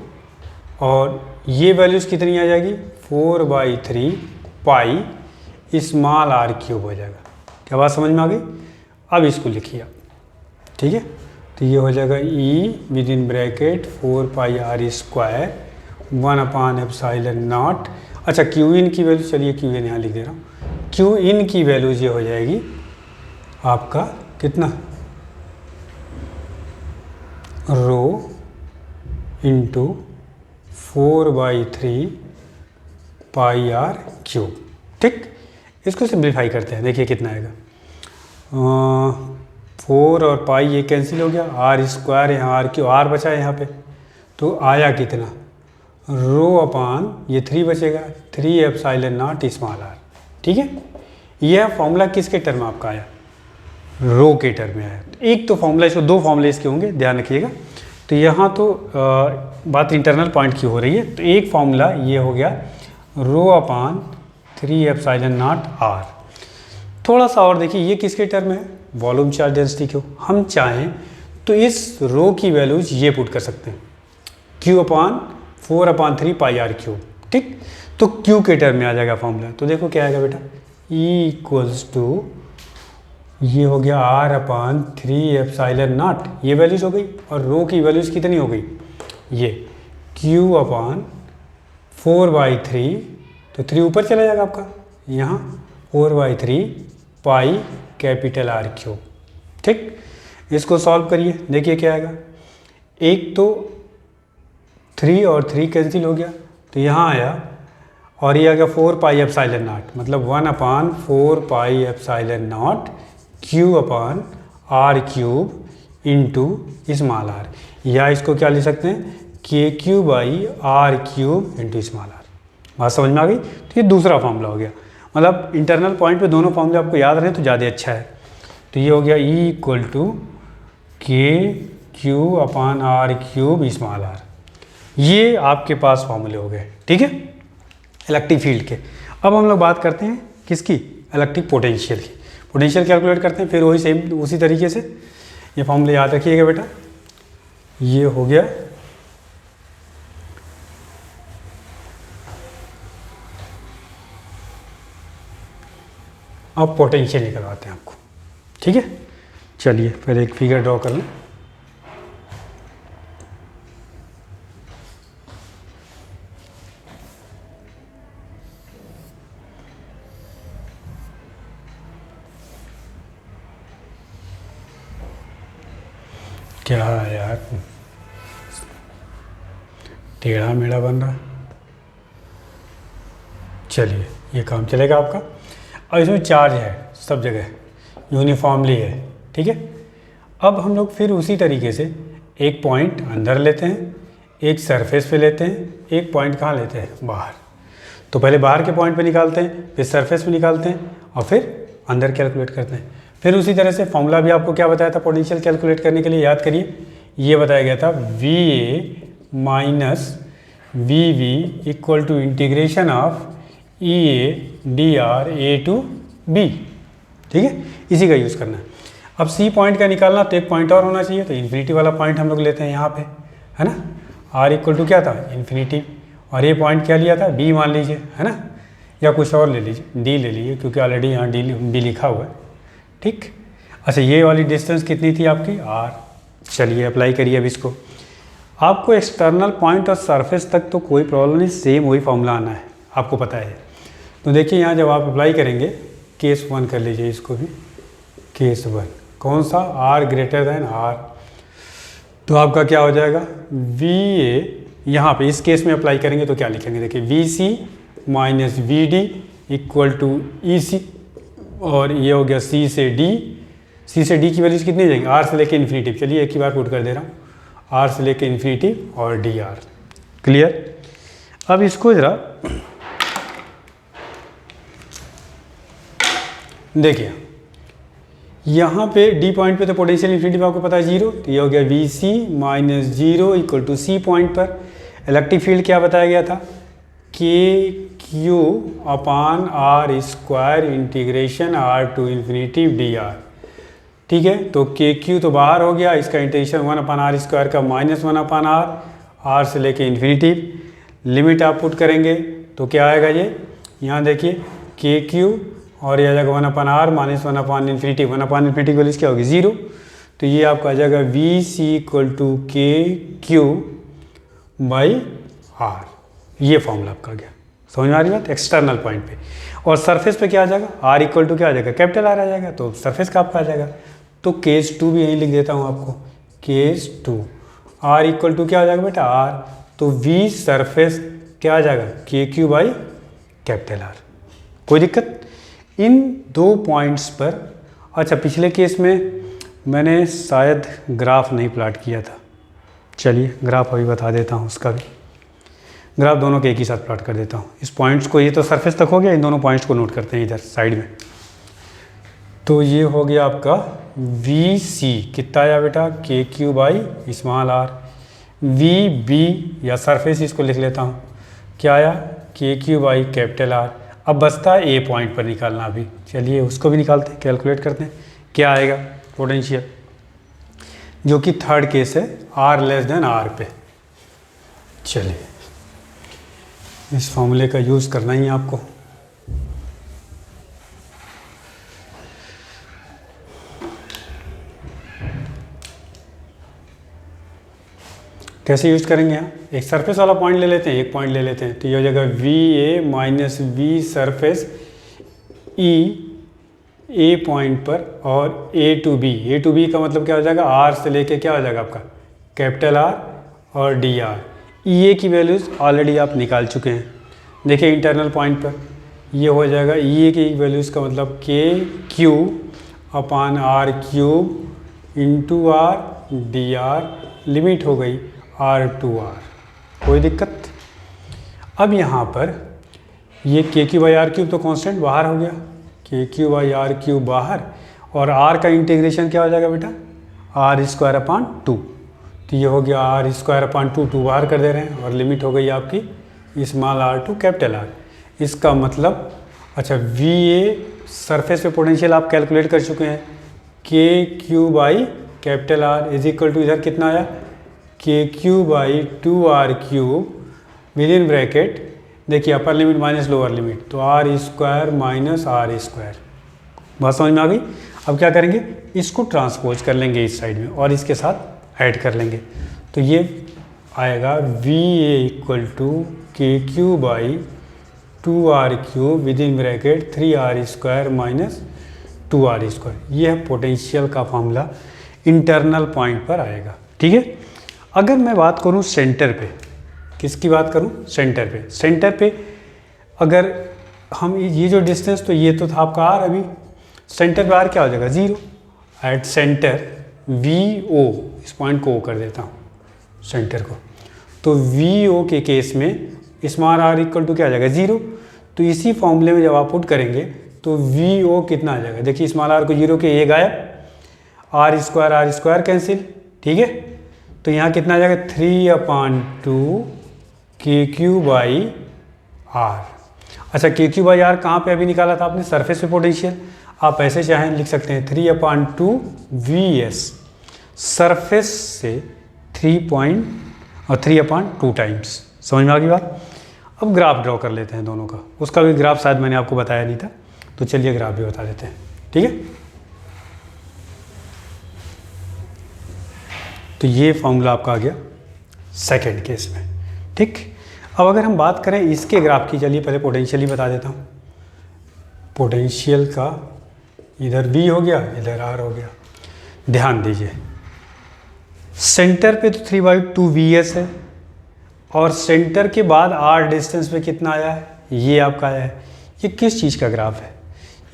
और ये वैल्यूज़ कितनी आ जाएगी 4/3πr³ हो जाएगा। क्या बात समझ में आ गई। अब इसको लिखिए आप, ठीक है, तो ये हो जाएगा E विदिन ब्रैकेट 4πr², 1/ε0। अच्छा, Q इन की वैल्यू, चलिए Q इन यहाँ लिख दे रहा हूँ, Q इन की वैल्यूज ये हो जाएगी आपका कितना, रो इंटू 4/3πr³। ठीक, इसको सिंप्लीफाई करते हैं, देखिए कितना आएगा, 4 और पाई ये कैंसिल हो गया, R², यहाँ R³ R बचा है यहाँ पे, तो आया कितना, रो अपान ये 3 बचेगा, 3/ε0 स्मॉल r। ठीक है, यह फॉर्मूला किसके टर्म में आपका आया, रो के टर्म में आया। एक तो फॉर्मूला, इसको दो फॉर्मूले इसके होंगे, ध्यान रखिएगा। तो यहाँ तो बात इंटरनल पॉइंट की हो रही है, तो एक फॉर्मूला ये हो गया रो अपान 3/ε0 r। थोड़ा सा और देखिए, ये किसके टर्म है, वॉल्यूम चार्ज डेंसिटी क्यों। हम चाहें तो इस रो की वैल्यूज ये पुट कर सकते हैं, Q/4/3 पाई आर क्यूब, ठीक। तो Q के टर्म में आ जाएगा फॉर्मूला, तो देखो क्या आएगा बेटा, E इक्वल्स टू ये हो गया R/3 ये वैल्यूज हो गई, और रो की वैल्यूज कितनी हो गई, ये Q/4/3, तो 3 ऊपर चला जाएगा आपका, यहाँ 4/3 पाई कैपिटल R क्यूब, ठीक। इसको सॉल्व करिए, देखिए क्या आएगा, एक तो 3 और 3 कैंसिल हो गया, तो यहाँ आया, और ये आ गया 4πε0, मतलब 1/4 pi epsilon not Q/R cube into small r, या इसको क्या लिख सकते हैं, KQ/R cube into small r। बात समझ में आ गई। तो ये दूसरा फॉर्मूला हो गया, मतलब इंटरनल पॉइंट पे दोनों फॉर्मूले आपको याद रहे तो ज़्यादा अच्छा है। तो ये हो गया E equal to KQ/R cube small r, ये आपके पास फॉर्मूले हो गए, ठीक है, इलेक्ट्रिक फील्ड के। अब हम लोग बात करते हैं किसकी, इलेक्ट्रिक पोटेंशियल की। पोटेंशियल कैलकुलेट करते हैं, फिर वही सेम उसी तरीके से ये फॉर्मूले याद रखिएगा बेटा। ये हो गया अब पोटेंशियल निकलवाते हैं आपको, ठीक है। चलिए फिर एक फिगर ड्रॉ कर लें। क्या यार टेढ़ा मेढ़ा बन रहा, चलिए ये काम चलेगा आपका। और इसमें चार्ज है सब जगह, यूनिफॉर्मली है, ठीक है। अब हम लोग फिर उसी तरीके से एक पॉइंट अंदर लेते हैं, एक सरफेस पे लेते हैं, एक पॉइंट कहाँ लेते हैं, बाहर। तो पहले बाहर के पॉइंट पे निकालते हैं, फिर सरफेस पे निकालते हैं, और फिर अंदर कैलकुलेट करते हैं। फिर उसी तरह से फॉर्मूला भी आपको क्या बताया था पोटेंशियल कैलकुलेट करने के लिए, याद करिए, ये बताया गया था VA minus VB equal to integration of EA dr A to B, ठीक है, इसी का यूज़ करना है। अब C पॉइंट का निकालना, तो एक पॉइंट और होना चाहिए, तो इन्फिनिटी वाला पॉइंट हम लोग लेते हैं यहाँ पे, है ना। R इक्वल टू क्या था, इन्फिनिटी, और ये पॉइंट क्या लिया था, B मान लीजिए, है ना, या कुछ और ले लीजिए, D ले लीजिए, क्योंकि ऑलरेडी यहाँ D लिखा हुआ है, ठीक। अच्छा, ये वाली डिस्टेंस कितनी थी आपकी, R। चलिए अप्लाई करिए अब इसको। आपको एक्सटर्नल पॉइंट और सरफेस तक तो कोई प्रॉब्लम नहीं, सेम वही फॉर्मूला आना है, आपको पता है। तो देखिए यहाँ जब आप अप्लाई करेंगे, केस 1 कर लीजिए इसको भी, केस 1 कौन सा, R ग्रेटर देन R, तो आपका क्या हो जाएगा, VA, यहाँ पे इस केस में अप्लाई करेंगे तो क्या लिखेंगे, देखिए VC minus VD equal to EC, और ये हो गया C से D की वैल्यूज कितनी जाएंगी, R से लेके इन्फिनिटी। चलिए एक ही बार पुट कर दे रहा हूँ, R से लेके इन्फिनिटी और DR, क्लियर। अब इसको जरा देखिए, यहाँ पे D पॉइंट पे तो पोटेंशियल इन्फिनिटी में आपको पता है 0, तो ये हो गया VC minus 0 equal to C point पर इलेक्ट्रिक फील्ड क्या बताया गया था, KQ/R square integration R to infinity DR, ठीक है। तो KQ तो बाहर हो गया, इसका इंटीग्रेशन 1/R स्क्वायर का -1/R, R से लेके इन्फिनिटी, लिमिट आप पुट करेंगे तो क्या आएगा, ये यहाँ देखिए KQ और ये आ जाएगा 1/R माइनस 1/इन्फिनिटी, 1/इन्फिनिटी की वैल्यूज क्या होगी 0, तो ये आपका आ जाएगा VC इक्वल टू KQ/R, ये फॉर्मूला आपका गया, समझ में आ रही बात। एक्सटर्नल पॉइंट पे, और सरफेस पे क्या आ जाएगा, R इक्वल टू क्या आ जाएगा, कैपिटल R आ जाएगा, तो सरफेस का आपका आ जाएगा। तो केस 2 भी यहीं लिख देता हूँ आपको, केस 2 R इक्वल टू क्या आ जाएगा बेटा, R, तो V सरफेस क्या आ जाएगा, KQ/R। कोई दिक्कत इन 2 पॉइंट्स पर। अच्छा, पिछले केस में मैंने शायद ग्राफ नहीं प्लाट किया था, चलिए ग्राफ अभी बता देता हूँ, उसका भी ग्राफ दोनों के एक ही साथ प्लॉट कर देता हूँ। इस पॉइंट्स को, ये तो सरफेस तक हो गया, इन दोनों पॉइंट्स को नोट करते हैं इधर साइड में। तो ये हो गया आपका VC, कितना आया बेटा, KQ/r, VB या सरफेस इसको लिख लेता हूँ, क्या आया, KQ/R। अब बचता है A पॉइंट पर निकालना, अभी चलिए उसको भी निकालते हैं, कैलकुलेट करते हैं क्या आएगा पोटेंशियल, जो कि थर्ड केस है, R लेस देन R पे। चलिए, इस फॉर्मूले का यूज़ करना ही है आपको। कैसे यूज़ करेंगे यहाँ, एक सरफेस वाला पॉइंट ले लेते हैं, एक पॉइंट ले लेते हैं, तो ये हो जाएगा V A minus V surface E A point पर और ए टू बी का मतलब क्या हो जाएगा, आर से लेके क्या हो जाएगा आपका कैपिटल आर और डी आर। ई ए की वैल्यूज़ ऑलरेडी आप निकाल चुके हैं, देखिए इंटरनल पॉइंट पर ये हो जाएगा ई ए की वैल्यूज़ का मतलब K Q upon are cube into r d r, limit हो गई आर टू आर, कोई दिक्कत। अब यहाँ पर ये के क्यू बाई आर क्यूब तो कांस्टेंट बाहर हो गया, K Q by R cube बाहर, और आर का इंटीग्रेशन क्या हो जाएगा बेटा, आर स्क्वायर अपान टू, तो ये हो गया आर स्क्वायर अपान टू बाहर कर दे रहे हैं, और लिमिट हो गई आपकी small R to capital R. इसका मतलब अच्छा वी ए सरफेस पे पोटेंशियल आप कैलकुलेट कर चुके हैं, K Q by capital R is equal to इधर कितना आया, K Q by two are cube with in bracket, देखिए upper limit minus lower limit, तो R square minus R square. बात समझ में आ गई। अब क्या करेंगे, इसको ट्रांसपोज कर लेंगे इस साइड में और इसके साथ ऐड कर लेंगे, तो ये आएगा V A equal to K Q by two are cube with in bracket three r square minus two r square. ये है पोटेंशियल का फॉर्मूला, इंटरनल पॉइंट पर आएगा। ठीक है, अगर मैं बात करूँ सेंटर पे, किसकी बात करूँ, सेंटर पे अगर हम ये जो डिस्टेंस, तो ये तो था आपका आर, अभी सेंटर पे आर क्या हो जाएगा, zero. At centre V O, इस पॉइंट को ओ कर देता हूँ सेंटर को, तो वी ओ के केस में स्मॉल आर इक्वल टू क्या आ जाएगा, ज़ीरो। तो इसी फॉर्मूले में जब आप पुट करेंगे तो वी ओ कितना आ जाएगा, देखिए स्मॉल आर को जीरो के ए गायब, आर स्क्वायर कैंसिल, ठीक है। तो यहाँ कितना आ जाएगा, three upon two K Q by are. अच्छा, के क्यू बाई आर कहाँ पे अभी निकाला था आपने, सरफेस पे पोटेंशियल, आप ऐसे चाहें लिख सकते हैं three upon two V S, surface से 3 अपान 2 टाइम्स। समझ में आ गई बात। अब ग्राफ ड्रॉ कर लेते हैं दोनों का, उसका भी ग्राफ शायद मैंने आपको बताया नहीं था, तो चलिए ग्राफ भी बता देते हैं। ठीक है, तो ये फॉर्मूला आपका आ गया सेकेंड केस में। ठीक, अब अगर हम बात करें इसके ग्राफ की, चलिए पहले पोटेंशियल ही बता देता हूँ। पोटेंशियल का इधर V हो गया, इधर R हो गया। ध्यान दीजिए, सेंटर पे तो 3/2 VS है, और सेंटर के बाद R डिस्टेंस पे कितना आया है, ये आपका आया है। ये किस चीज़ का ग्राफ है,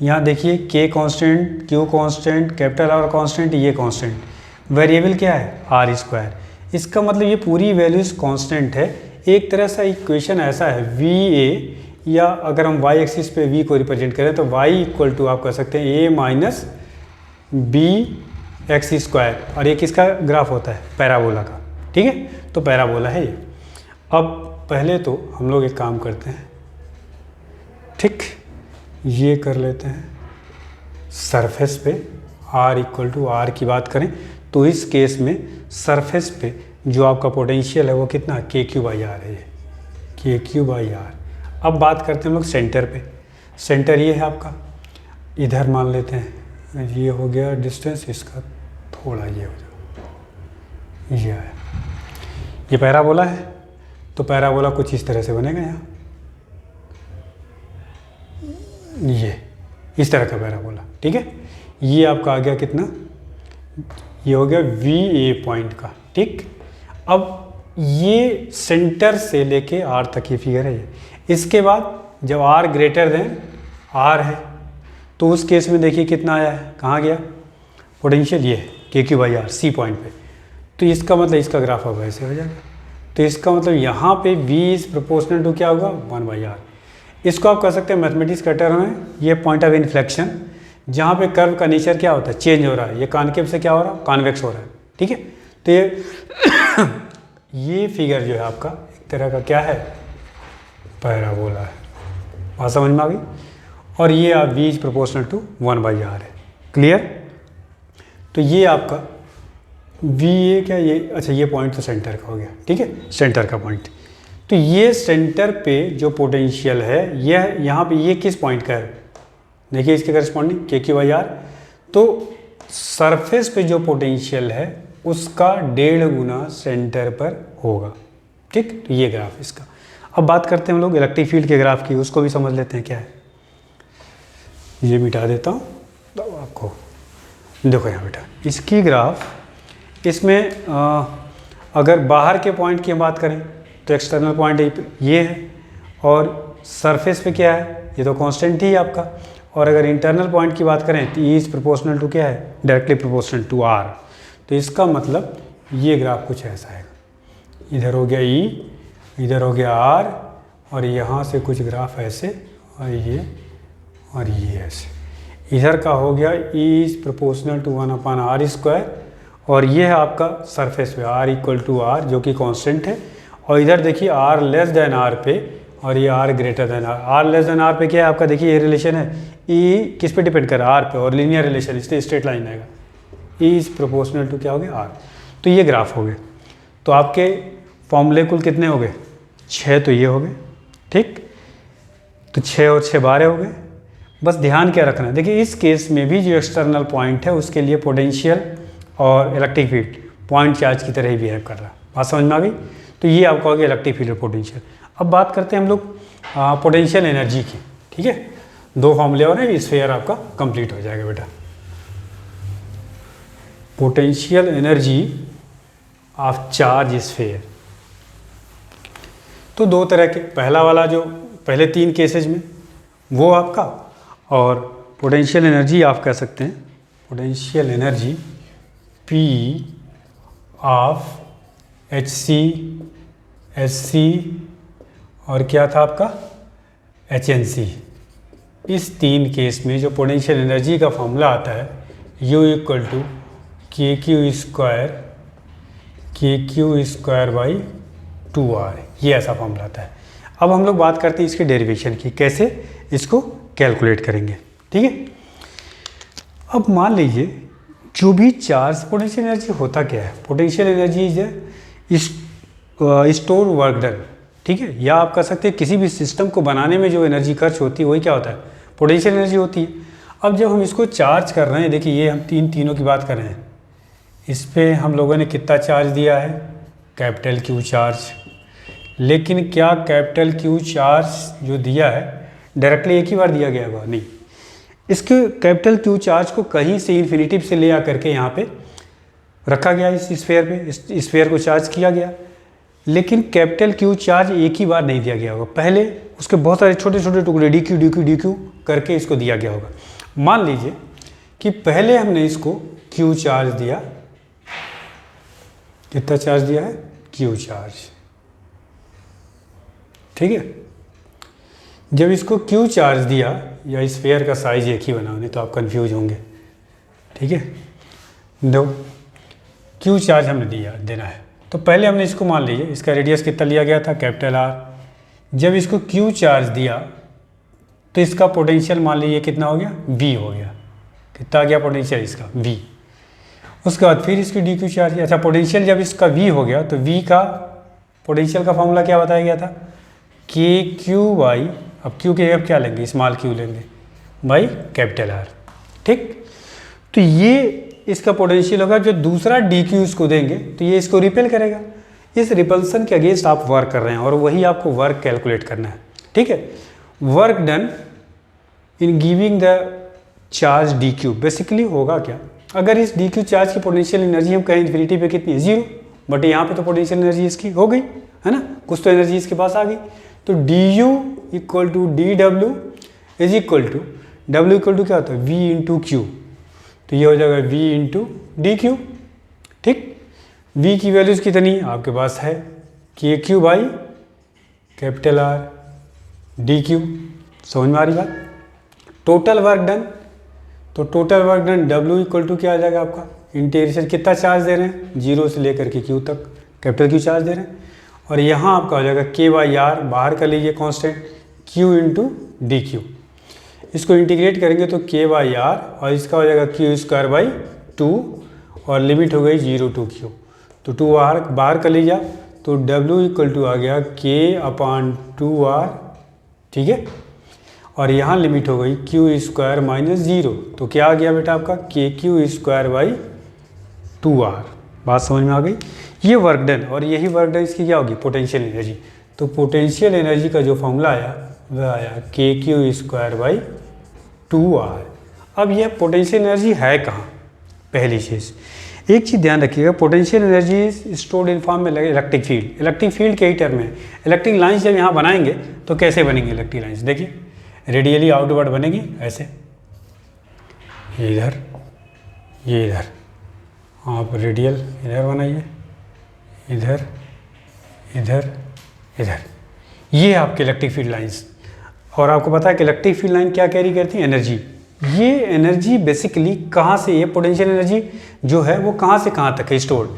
यहाँ देखिए K constant, Q constant, capital R constant, ये कांस्टेंट, वेरिएबल क्या है, आर स्क्वायर। इसका मतलब ये पूरी वैल्यूज कांस्टेंट है। एक तरह से इक्वेशन ऐसा है, वी ए, या अगर हम वाई एक्सिस पे वी को रिप्रेजेंट करें तो वाई इक्वल टू आप कह सकते हैं ए माइनस बी एक्स स्क्वायर, और ये किसका ग्राफ होता है, पैराबोला का। ठीक है, तो पैराबोला है ये। अब पहले तो हम लोग एक काम करते हैं, ठीक, ये कर लेते हैं सरफेस पे आर इक्वल टू आर की बात करें तो इस केस में सरफेस पे जो आपका पोटेंशियल है वो कितना, के क्यू बाई आर है, ये के क्यू बाई आर। अब बात करते हैं हम लोग सेंटर पे, सेंटर ये है आपका, इधर मान लेते हैं ये हो गया डिस्टेंस, इसका थोड़ा ये हो जाएगा, ये है, ये पैराबोला है, तो पैराबोला कुछ इस तरह से बनेगा यहाँ, ये इस तरह का पैराबोला। ठीक है, ये आपका आ गया कितना, ये हो गया वी ए पॉइंट का। ठीक, अब ये सेंटर से लेके आर तक ये फिगर है ये। इसके बाद जब आर ग्रेटर देन आर है तो उस केस में देखिए कितना आया है, कहाँ गया पोटेंशियल, ये है K Q by r C point पे। तो इसका मतलब इसका ग्राफ अब ऐसे हो जाएगा, तो इसका मतलब यहाँ पे v इज प्रोपोर्शनल टू क्या होगा, 1/r। इसको आप कह सकते हैं मैथमेटिक्स का टर्म है, ये पॉइंट ऑफ इन्फ्लेक्शन, जहाँ पे कर्व का नेचर क्या होता है, चेंज हो रहा है, ये कॉनकेव से क्या हो रहा है, कॉन्वेक्स हो रहा है। ठीक है, तो ये फिगर जो है आपका एक तरह का क्या है, पैराबोला है। बात समझ में आ गई। और ये आप v is proportional to 1/r है। क्लियर, तो ये आपका v ए क्या, ये अच्छा ये पॉइंट तो सेंटर का हो गया। ठीक है, सेंटर का पॉइंट तो ये सेंटर पे जो पोटेंशियल है यह यहाँ पे ये किस पॉइंट का है, देखिए इसके करस्पॉन्डिंग KQ/R। तो सरफेस पे जो पोटेंशियल है उसका 1.5 गुना सेंटर पर होगा। ठीक, तो ये ग्राफ इसका। अब बात करते हैं हम लोग इलेक्ट्रिक फील्ड के ग्राफ की, उसको भी समझ लेते हैं क्या है। ये मिटा देता हूँ तो आपको देखो यहाँ बेटा इसकी ग्राफ। इसमें अगर बाहर के पॉइंट की हम बात करें तो एक्सटर्नल पॉइंट ये है, और सरफेस पे क्या है, ये तो कांस्टेंट ही है आपका। और अगर इंटरनल पॉइंट की बात करें तो E इज प्रोपोर्शनल टू क्या है, डायरेक्टली प्रोपोर्शनल टू R। तो इसका मतलब ये ग्राफ कुछ ऐसा है, इधर हो गया E, इधर हो गया R, और यहाँ से कुछ ग्राफ ऐसे, और ये ऐसे। इधर का हो गया E is proportional to 1/r², और ये है आपका सरफेस पे R = R जो कि कांस्टेंट है। और इधर देखिए R R पे, और ये R R पे क्या है आपका, देखिए ये रिलेशन है, E किस पे डिपेंड कर रहा है, R पे, और लीनियर रिलेशन, इसलिए स्ट्रेट लाइन आएगा। E इज प्रोपोर्शनल टू क्या हो गया, R। तो ये ग्राफ हो गए। तो आपके फॉर्मूले कुल कितने हो गए, 6 तो ये हो गए। ठीक, तो 6 और 6 12 हो गए। बस ध्यान क्या रखना है, देखिए इस केस में भी जो एक्सटर्नल पॉइंट है उसके लिए पोटेंशियल और इलेक्ट्रिक फील्ड पॉइंट चार्ज की तरह ही बिहेव कर रहा है। बात समझ में आ गई। तो ये आपका हो गया इलेक्ट्रिक फील्ड और पोटेंशियल। अब बात करते हैं हम लोग पोटेंशियल एनर्जी की। ठीक है, 2 फॉर्मूले और हैं, स्फीयर आपका कंप्लीट हो जाएगा बेटा। Potential energy of charge sphere. तो 2 तरह के, पहला वाला जो पहले 3 केसेज में वो आपका, और पोटेंशियल एनर्जी आप कह सकते हैं potential energy P of HC, SC और क्या था आपका HNC। इस 3 केस में जो पोटेंशियल एनर्जी का फॉर्मूला आता है U = KQ² ये ऐसा फॉर्मूला आता है। अब हम लोग बात करते हैं इसके डेरिवेशन की, कैसे इसको कैलकुलेट करेंगे। ठीक है, अब मान लीजिए जो भी चार्ज, पोटेंशियल एनर्जी होता क्या है, potential energy is store work done. ठीक है, या आप कह सकते हैं किसी भी सिस्टम को बनाने में जो एनर्जी खर्च होती है वही क्या होता है, पोटेंशियल एनर्जी होती है। अब जब हम इसको चार्ज कर रहे हैं, देखिए ये हम तीनों की बात कर रहे हैं, इस पर हम लोगों ने कितना चार्ज दिया है, कैपिटल Q चार्ज। लेकिन क्या कैपिटल Q चार्ज जो दिया है डायरेक्टली एक ही बार दिया गया होगा, नहीं। इसके कैपिटल Q चार्ज को कहीं से इन्फिनिटी से ले आकर के यहाँ पे रखा गया, इस स्फीयर पे, इस स्फीयर को चार्ज किया गया। लेकिन कैपिटल Q चार्ज एक ही बार नहीं दिया गया होगा, पहले उसके बहुत सारे छोटे छोटे टुकड़े dQ करके इसको दिया गया होगा। मान लीजिए कि पहले हमने इसको Q चार्ज दिया, कितना चार्ज दिया है, Q चार्ज। ठीक है, जब इसको Q चार्ज दिया, या स्फीयर का साइज एक ही बना, नहीं तो आप कंफ्यूज होंगे। ठीक है, दो Q चार्ज हमने देना है, तो पहले हमने इसको मान लीजिए इसका रेडियस कितना लिया गया था, कैपिटल R। जब इसको Q चार्ज दिया तो इसका पोटेंशियल मान लीजिए कितना हो गया, V हो गया। कितना आ गया पोटेंशियल इसका, V। उसके बाद फिर इसकी dQ चार्ज। अच्छा, पोटेंशियल जब इसका V हो गया तो V का पोटेंशियल का फॉर्मूला क्या बताया गया था, KQ/, अब Q के जगह क्या लेंगे, स्मॉल q लेंगे, बाई कैपिटल R। ठीक, तो ये इसका पोटेंशियल होगा। जो दूसरा dQ इसको देंगे तो ये इसको रिपेल करेगा। इस रिपल्सन के अगेंस्ट आप वर्क कर रहे हैं, और वही आपको वर्क कैलकुलेट करना है। ठीक है, work done in giving the charge dQ। Basically होगा क्या, अगर इस dQ चार्ज की पोटेंशियल एनर्जी हम कहें इन्फिनिटी पे कितनी है, 0, बट यहाँ पे तो पोटेंशियल एनर्जी इसकी हो गई है ना, कुछ तो एनर्जी इसके पास आ गई। तो du = dW is equal to, W = क्या होता है, V × Q। तो ये हो जाएगा V × dQ। ठीक, V की वैल्यूज कितनी आपके पास है, KQ/R dQ। समझ में आ रही बात। टोटल वर्क डन, तो टोटल वर्क डन W = क्या आ जाएगा आपका, इंटीग्रेशन कितना चार्ज दे रहे हैं, 0 से लेकर के Q तक कैपिटल Q चार्ज दे रहे हैं। और यहाँ आपका हो जाएगा K/R, बाहर कर लीजिए कांस्टेंट, Q × dQ। इसको इंटीग्रेट करेंगे तो K/R, और इसका हो जाएगा Q² 2, और लिमिट हो गई 0 to Q। तो 2 बाहर कर लीजिए, तो W इक्वल टू आ गया K/2R, ठीक है। और यहाँ लिमिट हो गई Q स्क्वायर माइनस 0, तो क्या आ गया बेटा आपका KQ स्क्वायर बाई 2R। बात समझ में आ गई। ये वर्क डन, और यही वर्क डन इसकी क्या होगी, पोटेंशियल एनर्जी। तो पोटेंशियल एनर्जी का जो फॉर्मूला आया वह आया KQ स्क्वायर बाई 2R। अब यह पोटेंशियल एनर्जी है कहाँ, पहली चीज़ एक चीज़ ध्यान रखिएगा, potential energy stored in form में लगे इलेक्ट्रिक फील्ड। इलेक्ट्रिक फील्ड के ही टर्म है। इलेक्ट्रिक लाइंस जब यहाँ बनाएंगे तो कैसे बनेंगे इलेक्ट्रिक लाइंस, देखिए रेडियली आउटवर्ड बनेगी ऐसे, ये इधर, ये इधर, आप रेडियल इधर बनाइए, इधर, इधर, इधर, ये आपके इलेक्ट्रिक फील्ड लाइंस। और आपको पता है कि इलेक्ट्रिक फील्ड लाइन क्या कैरी करती है, एनर्जी। ये एनर्जी बेसिकली कहाँ से, ये पोटेंशियल एनर्जी जो है वो कहाँ से कहाँ तक है स्टोर्ड।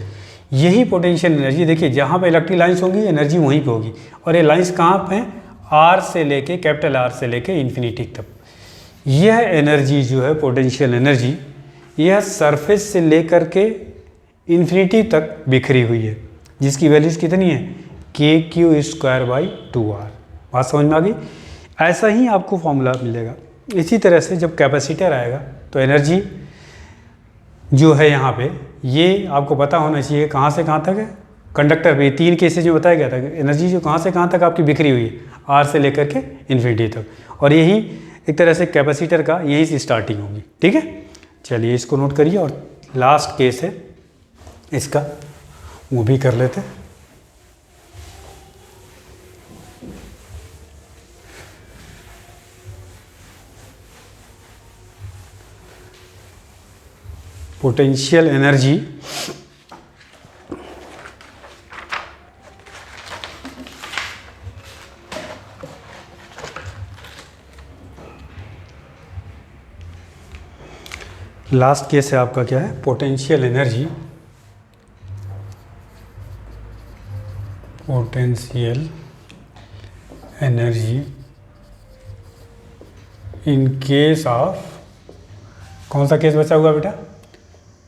यही पोटेंशियल एनर्जी देखिए जहाँ पे इलेक्ट्रिक लाइंस होंगी एनर्जी वहीं पे होगी। और ये लाइंस कहाँ पे हैं, आर से लेके कैपिटल आर से लेके इन्फिनिटी तक। यह एनर्जी जो है पोटेंशियल एनर्जी, यह सरफेस से लेकर के इन्फिनिटी तक बिखरी हुई है, जिसकी वैल्यूज़ कितनी है KQ स्क्वायर बाई 2R। बात समझ में आ गई। ऐसा ही आपको फॉर्मूला मिलेगा। इसी तरह से जब कैपेसिटर आएगा तो एनर्जी जो है यहाँ पे, ये आपको पता होना चाहिए कहाँ से कहाँ तक है। कंडक्टर पे 3 केसेज में बताया गया था एनर्जी जो कहाँ से कहाँ तक आपकी बिखरी हुई है, आर से लेकर के इन्फिनिटी तक। और यही एक तरह से कैपेसिटर का यहीं से स्टार्टिंग होगी, ठीक है। चलिए इसको नोट करिए। और लास्ट केस है इसका, वो भी कर लेते हैं। पोटेंशियल एनर्जी लास्ट केस है आपका, क्या है, potential energy, potential energy in case of, कौन सा केस बचा हुआ बेटा,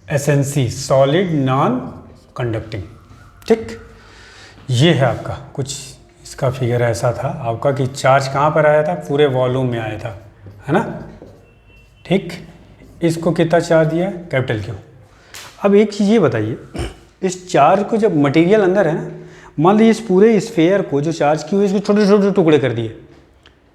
एसएनसी, सॉलिड नॉन कंडक्टिंग, ठीक। ये है आपका कुछ, इसका फिगर ऐसा था आपका कि चार्ज कहाँ पर आया था, पूरे वॉल्यूम में आया था, है ना, ठीक। इसको कितना चार्ज दिया है, कैपिटल क्यू। अब एक चीज़ ये बताइए, इस चार्ज को जब मटेरियल अंदर है ना, मान लीजिए इस पूरे स्फेयर को जो चार्ज क्यू है इसको छोटे छोटे टुकड़े कर दिए,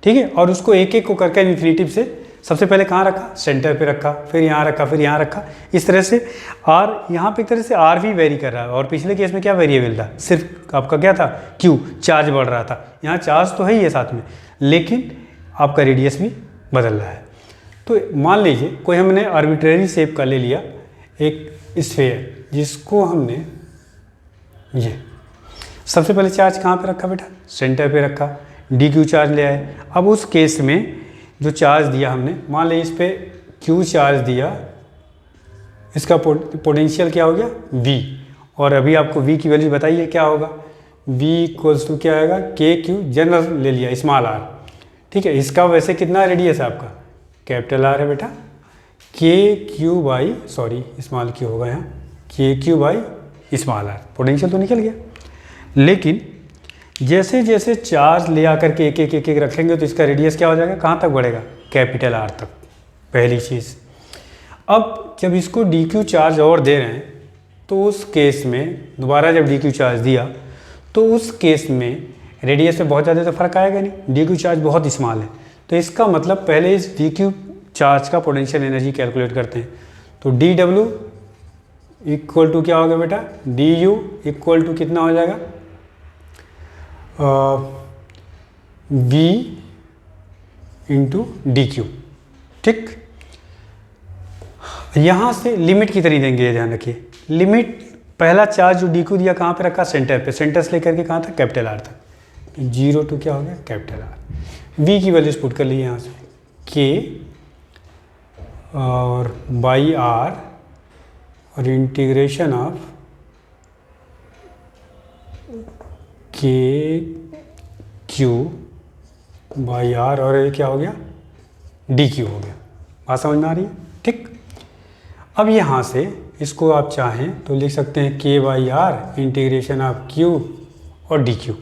ठीक है, और उसको एक एक को करके इन्फिनिटी से सबसे पहले कहाँ रखा, सेंटर पे रखा, फिर यहाँ रखा, फिर यहाँ रखा, इस तरह से। आर यहाँ पे एक तरह से आर भी वेरी कर रहा है, और पिछले केस में क्या वेरिएबल था, सिर्फ आपका क्या था, क्यू, चार्ज बढ़ रहा था। यहाँ चार्ज तो है ही है साथ में, लेकिन आपका रेडियस भी बदल रहा है। तो मान लीजिए कोई हमने आर्बिट्रेरी शेप का ले लिया एक स्फेयर, जिसको हमने ये सबसे पहले चार्ज कहाँ पे रखा बेटा, सेंटर पे रखा, DQ चार्ज ले आए। अब उस केस में जो चार्ज दिया हमने, मान लीजिए इस पर Q चार्ज दिया, इसका पोटेंशियल क्या हो गया V, और अभी आपको V की वैल्यू बताइए क्या होगा, V इक्वल्स टू क्या आएगा, KQ, जनरल ले लिया स्मॉल r, ठीक है। इसका वैसे कितना रेडियस है आपका, कैपिटल R है बेटा, KQ by, sorry small Q होगा यहाँ, KQ by small r, potential तो निकल गया। लेकिन जैसे जैसे चार्ज ले आकर के एक एक रखेंगे तो इसका रेडियस क्या हो जाएगा, कहाँ तक बढ़ेगा, कैपिटल R तक, पहली चीज़। अब जब इसको DQ चार्ज और दे रहे हैं तो उस केस में दोबारा जब DQ चार्ज दिया तो उस केस में रेडियस में बहुत ज़्यादा तो फर्क आएगा नहीं, DQ चार्ज बहुत स्मॉल है। तो इसका मतलब पहले इस DQ चार्ज का पोटेंशियल एनर्जी कैलकुलेट करते हैं। तो DW इक्वल टू क्या होगा बेटा, DU इक्वल टू कितना हो जाएगा, V इंटू DQ, ठीक। यहाँ से लिमिट कितनी देंगे ये ध्यान रखिए, लिमिट पहला चार्ज जो DQ दिया कहाँ पे रखा, सेंटर पे, सेंटर से लेकर के कहाँ तक, कैपिटल R तक, 0 टू क्या हो गया, कैपिटल R। V की वैल्यूज पुट कर ली यहाँ से, K और बाई R और integration of KQ by R, और ये क्या हो गया, DQ हो गया। बात समझ में आ रही है, ठीक। अब यहाँ से इसको आप चाहें तो लिख सकते हैं K by R integration of Q और डी क्यू।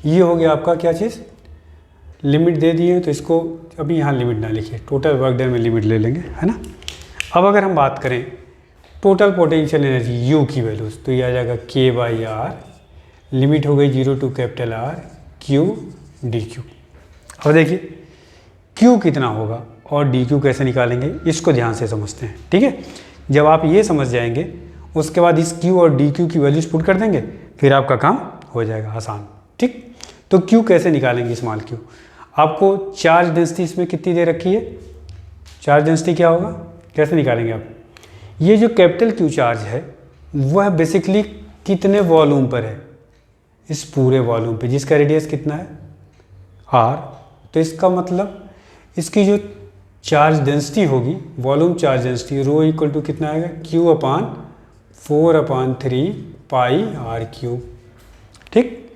ये हो गया आपका क्या चीज़, लिमिट दे दिए हैं, तो इसको अभी यहाँ लिमिट ना लिखिए, टोटल वर्क डन में लिमिट ले लेंगे, है ना। अब अगर हम बात करें टोटल पोटेंशियल एनर्जी यू की वैल्यूज़, तो ये आ जाएगा के बाई आर, लिमिट हो गई 0 to capital R Q D Q. अब देखिए क्यू कितना होगा और डी क्यू कैसे निकालेंगे, इसको ध्यान से समझते हैं, ठीक है। जब आप ये समझ जाएंगे उसके बाद इस क्यू और डी क्यू की वैल्यूज पुट कर देंगे, फिर आपका काम हो जाएगा आसान, ठीक। तो क्यू कैसे निकालेंगे, स्मॉल क्यू। आपको चार्ज डेंसिटी इसमें कितनी दे रखी है, चार्ज डेंसिटी क्या होगा, कैसे निकालेंगे आप। ये जो कैपिटल क्यू चार्ज है वह बेसिकली कितने वॉल्यूम पर है, इस पूरे वॉल्यूम पे, जिसका रेडियस कितना है आर। तो इसका मतलब इसकी जो चार्ज डेंसिटी होगी, volume charge density, rho equal to कितना आएगा, Q upon 4/3 pi R cube, ठीक।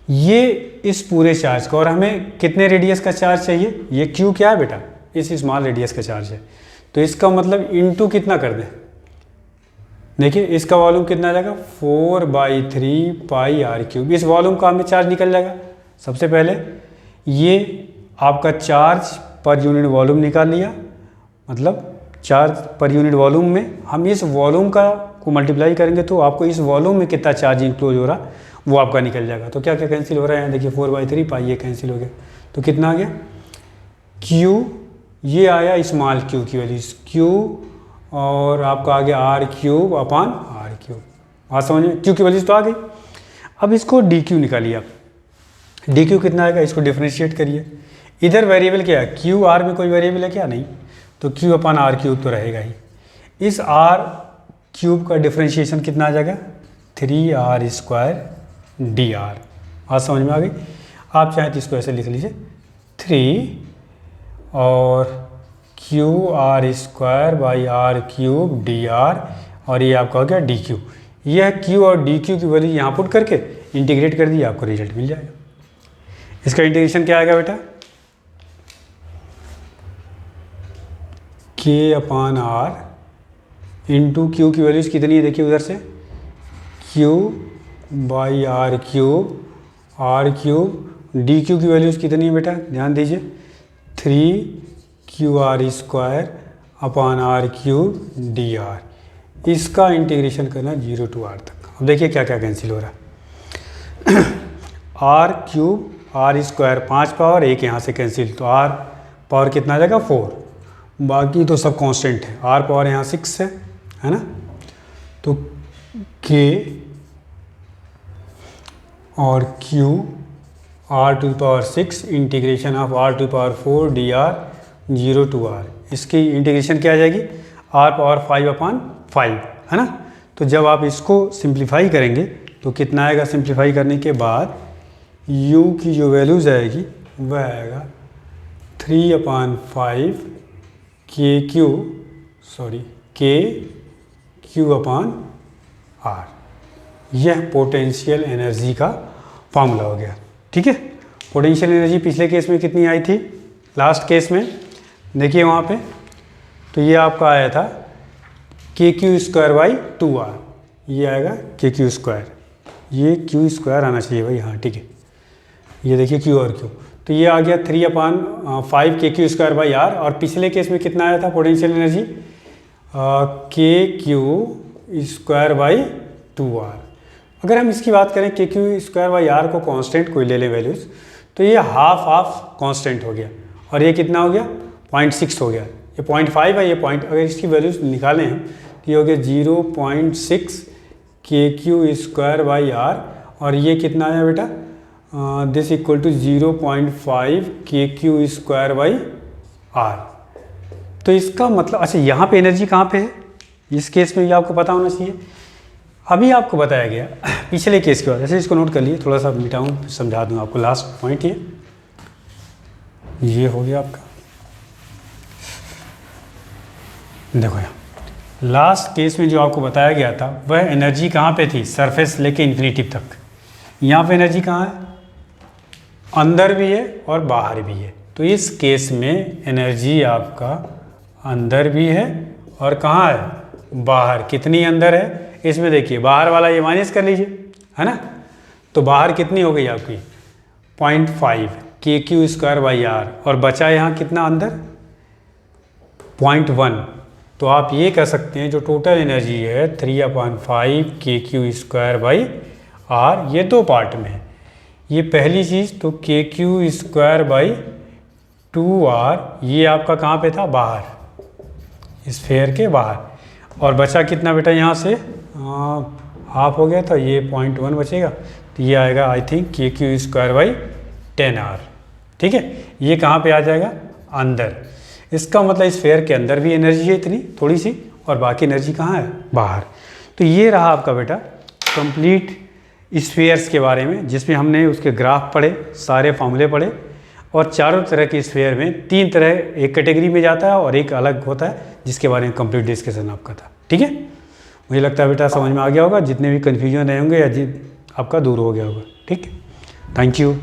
ये इस पूरे चार्ज का, और हमें कितने रेडियस का चार्ज चाहिए, ये क्यू क्या है बेटा, इस स्मॉल रेडियस का चार्ज है, तो इसका मतलब इनटू कितना कर दें, देखिए इसका वॉल्यूम कितना आ जाएगा 4/3 पाई आर क्यूब। इस वॉल्यूम का हमें चार्ज निकल जाएगा। सबसे पहले ये आपका चार्ज पर यूनिट वॉल्यूम निकाल लिया, मतलब चार्ज पर यूनिट वॉल्यूम में हम इस वॉल्यूम का को मल्टीप्लाई करेंगे तो आपको इस वॉल्यूम में कितना चार्ज इंक्लोज हो रहा वो आपका निकल जाएगा। तो क्या क्या कैंसिल हो रहा है यहाँ देखिए, 4/3 पाई ये कैंसिल हो गया, तो कितना आ गया क्यू, ये आया स्मॉल क्यू की वैल्यू, क्यू, और आपका आ गया R cube upon are cube. बात समझिए, क्यू की वैल्यूज तो आ गई। अब इसको डी क्यू निकालिए आप, डी क्यू कितना आएगा, इसको डिफ्रेंशिएट करिए। इधर वेरिएबल क्या है, क्यू आर में कोई वेरिएबल है क्या, नहीं, तो क्यू अपान आर क्यूब तो रहेगा ही। इस आर क्यूब का डिफ्रेंशिएशन कितना आ जाएगा 3r² डी आर। बात समझ में आ गई। आप चाहें तो इसको ऐसे लिख लीजिए 3 और QR² डी आर, और ये आपका हो गया डी क्यू। यह क्यू और डी क्यू की वैल्यू यहाँ पुट करके इंटीग्रेट कर दिए, आपको रिजल्ट मिल जाएगा। इसका इंटीग्रेशन क्या आएगा बेटा, K upon R into Q की वैल्यूज कितनी है देखिए उधर से, Q by R cube, D Q की वैल्यूज कितनी है बेटा, ध्यान दीजिए 3QR² upon are cube D R. इसका इंटीग्रेशन करना 0 टू r तक। अब देखिए क्या क्या कैंसिल हो रहा है, आर क्यूब r² 5 पावर, एक यहाँ से कैंसिल, तो r पावर कितना आ जाएगा 4, बाकी तो सब कांस्टेंट है। r पावर यहाँ 6 है ना, तो k और q r⁴ integration of r⁴ D R 0 to r। इसकी इंटीग्रेशन क्या आ जाएगी r⁵/5 है ना। तो जब आप इसको सिंप्लीफाई करेंगे तो कितना आएगा, सिंप्लीफाई करने के बाद u की जो वैल्यूज आएगी वह आएगा 3/5 KQ/R। यह पोटेंशियल एनर्जी का फॉर्मूला हो गया, ठीक है। पोटेंशियल एनर्जी पिछले केस में कितनी आई थी, लास्ट केस में देखिए वहाँ पे, तो ये आपका आया था KQ²/2R, ये आएगा KQ², ये Q² आना चाहिए भाई, हाँ ठीक है। ये देखिए Q और Q, तो ये आ गया 3/5 KQ²/R। और पिछले केस में कितना आया था पोटेंशियल एनर्जी, KQ²/2R। अगर हम इसकी बात करें KQ²/R को कांस्टेंट कोई ले ले वैल्यूज, तो ये हाफ कांस्टेंट हो गया, और ये कितना हो गया 0.6 हो गया, ये 0.5 है, ये पॉइंट, अगर इसकी वैल्यूज निकालें हम तो ये हो गया 0.6 KQ²/R, और ये कितना आया बेटा, दिस इक्वल टू 0.5 KQ²/R। तो इसका मतलब, अच्छा यहाँ पे एनर्जी कहाँ पे है, इस केस में भी आपको पता होना चाहिए। अभी आपको बताया गया पिछले केस के बाद, ऐसे इसको नोट कर लिए, थोड़ा सा मिटाऊँ समझा दूँ आपको। लास्ट पॉइंट ये हो गया आपका, देखो यहाँ लास्ट केस में जो आपको बताया गया था वह एनर्जी कहाँ पे थी, सरफेस लेके इन्फिनिटी तक। यहाँ पे एनर्जी कहाँ है, अंदर भी है और बाहर भी है। तो इस केस में एनर्जी आपका अंदर भी है और कहाँ है, बाहर। कितनी अंदर है, इसमें देखिए बाहर वाला ये माइनस कर लीजिए, है ना। तो बाहर कितनी हो गई आपकी 0.5 KQ²/R, और बचा यहाँ कितना अंदर 0.1। तो आप ये कह सकते हैं जो टोटल एनर्जी है 3/5 KQ²/R, ये दो पार्ट में है। ये पहली चीज़ तो KQ²/2R, ये आपका कहाँ पे था, बाहर, स्फेयर के बाहर। और बचा कितना बेटा यहाँ से हाफ हो गया था, ये 0.1 बचेगा, तो ये आएगा आई थिंक KQ²/10R। ठीक है, ये कहाँ पे आ जाएगा, अंदर। इसका मतलब स्फेयर के अंदर भी एनर्जी है इतनी थोड़ी सी, और बाकी एनर्जी कहाँ है, बाहर। तो ये रहा आपका बेटा कंप्लीट स्फेयर्स के बारे में, जिसमें हमने उसके ग्राफ पढ़े, सारे फॉर्मूले पढ़े, और चारों तरह के स्फेयर में तीन तरह, एक कैटेगरी में जाता है और एक अलग होता है, जिसके बारे में कंप्लीट डिस्कशन आपका था। ठीक है, मुझे लगता है बेटा समझ में आ गया होगा, जितने भी कन्फ्यूजन रहे होंगे या आपका दूर हो गया होगा। ठीक है, थैंक यू।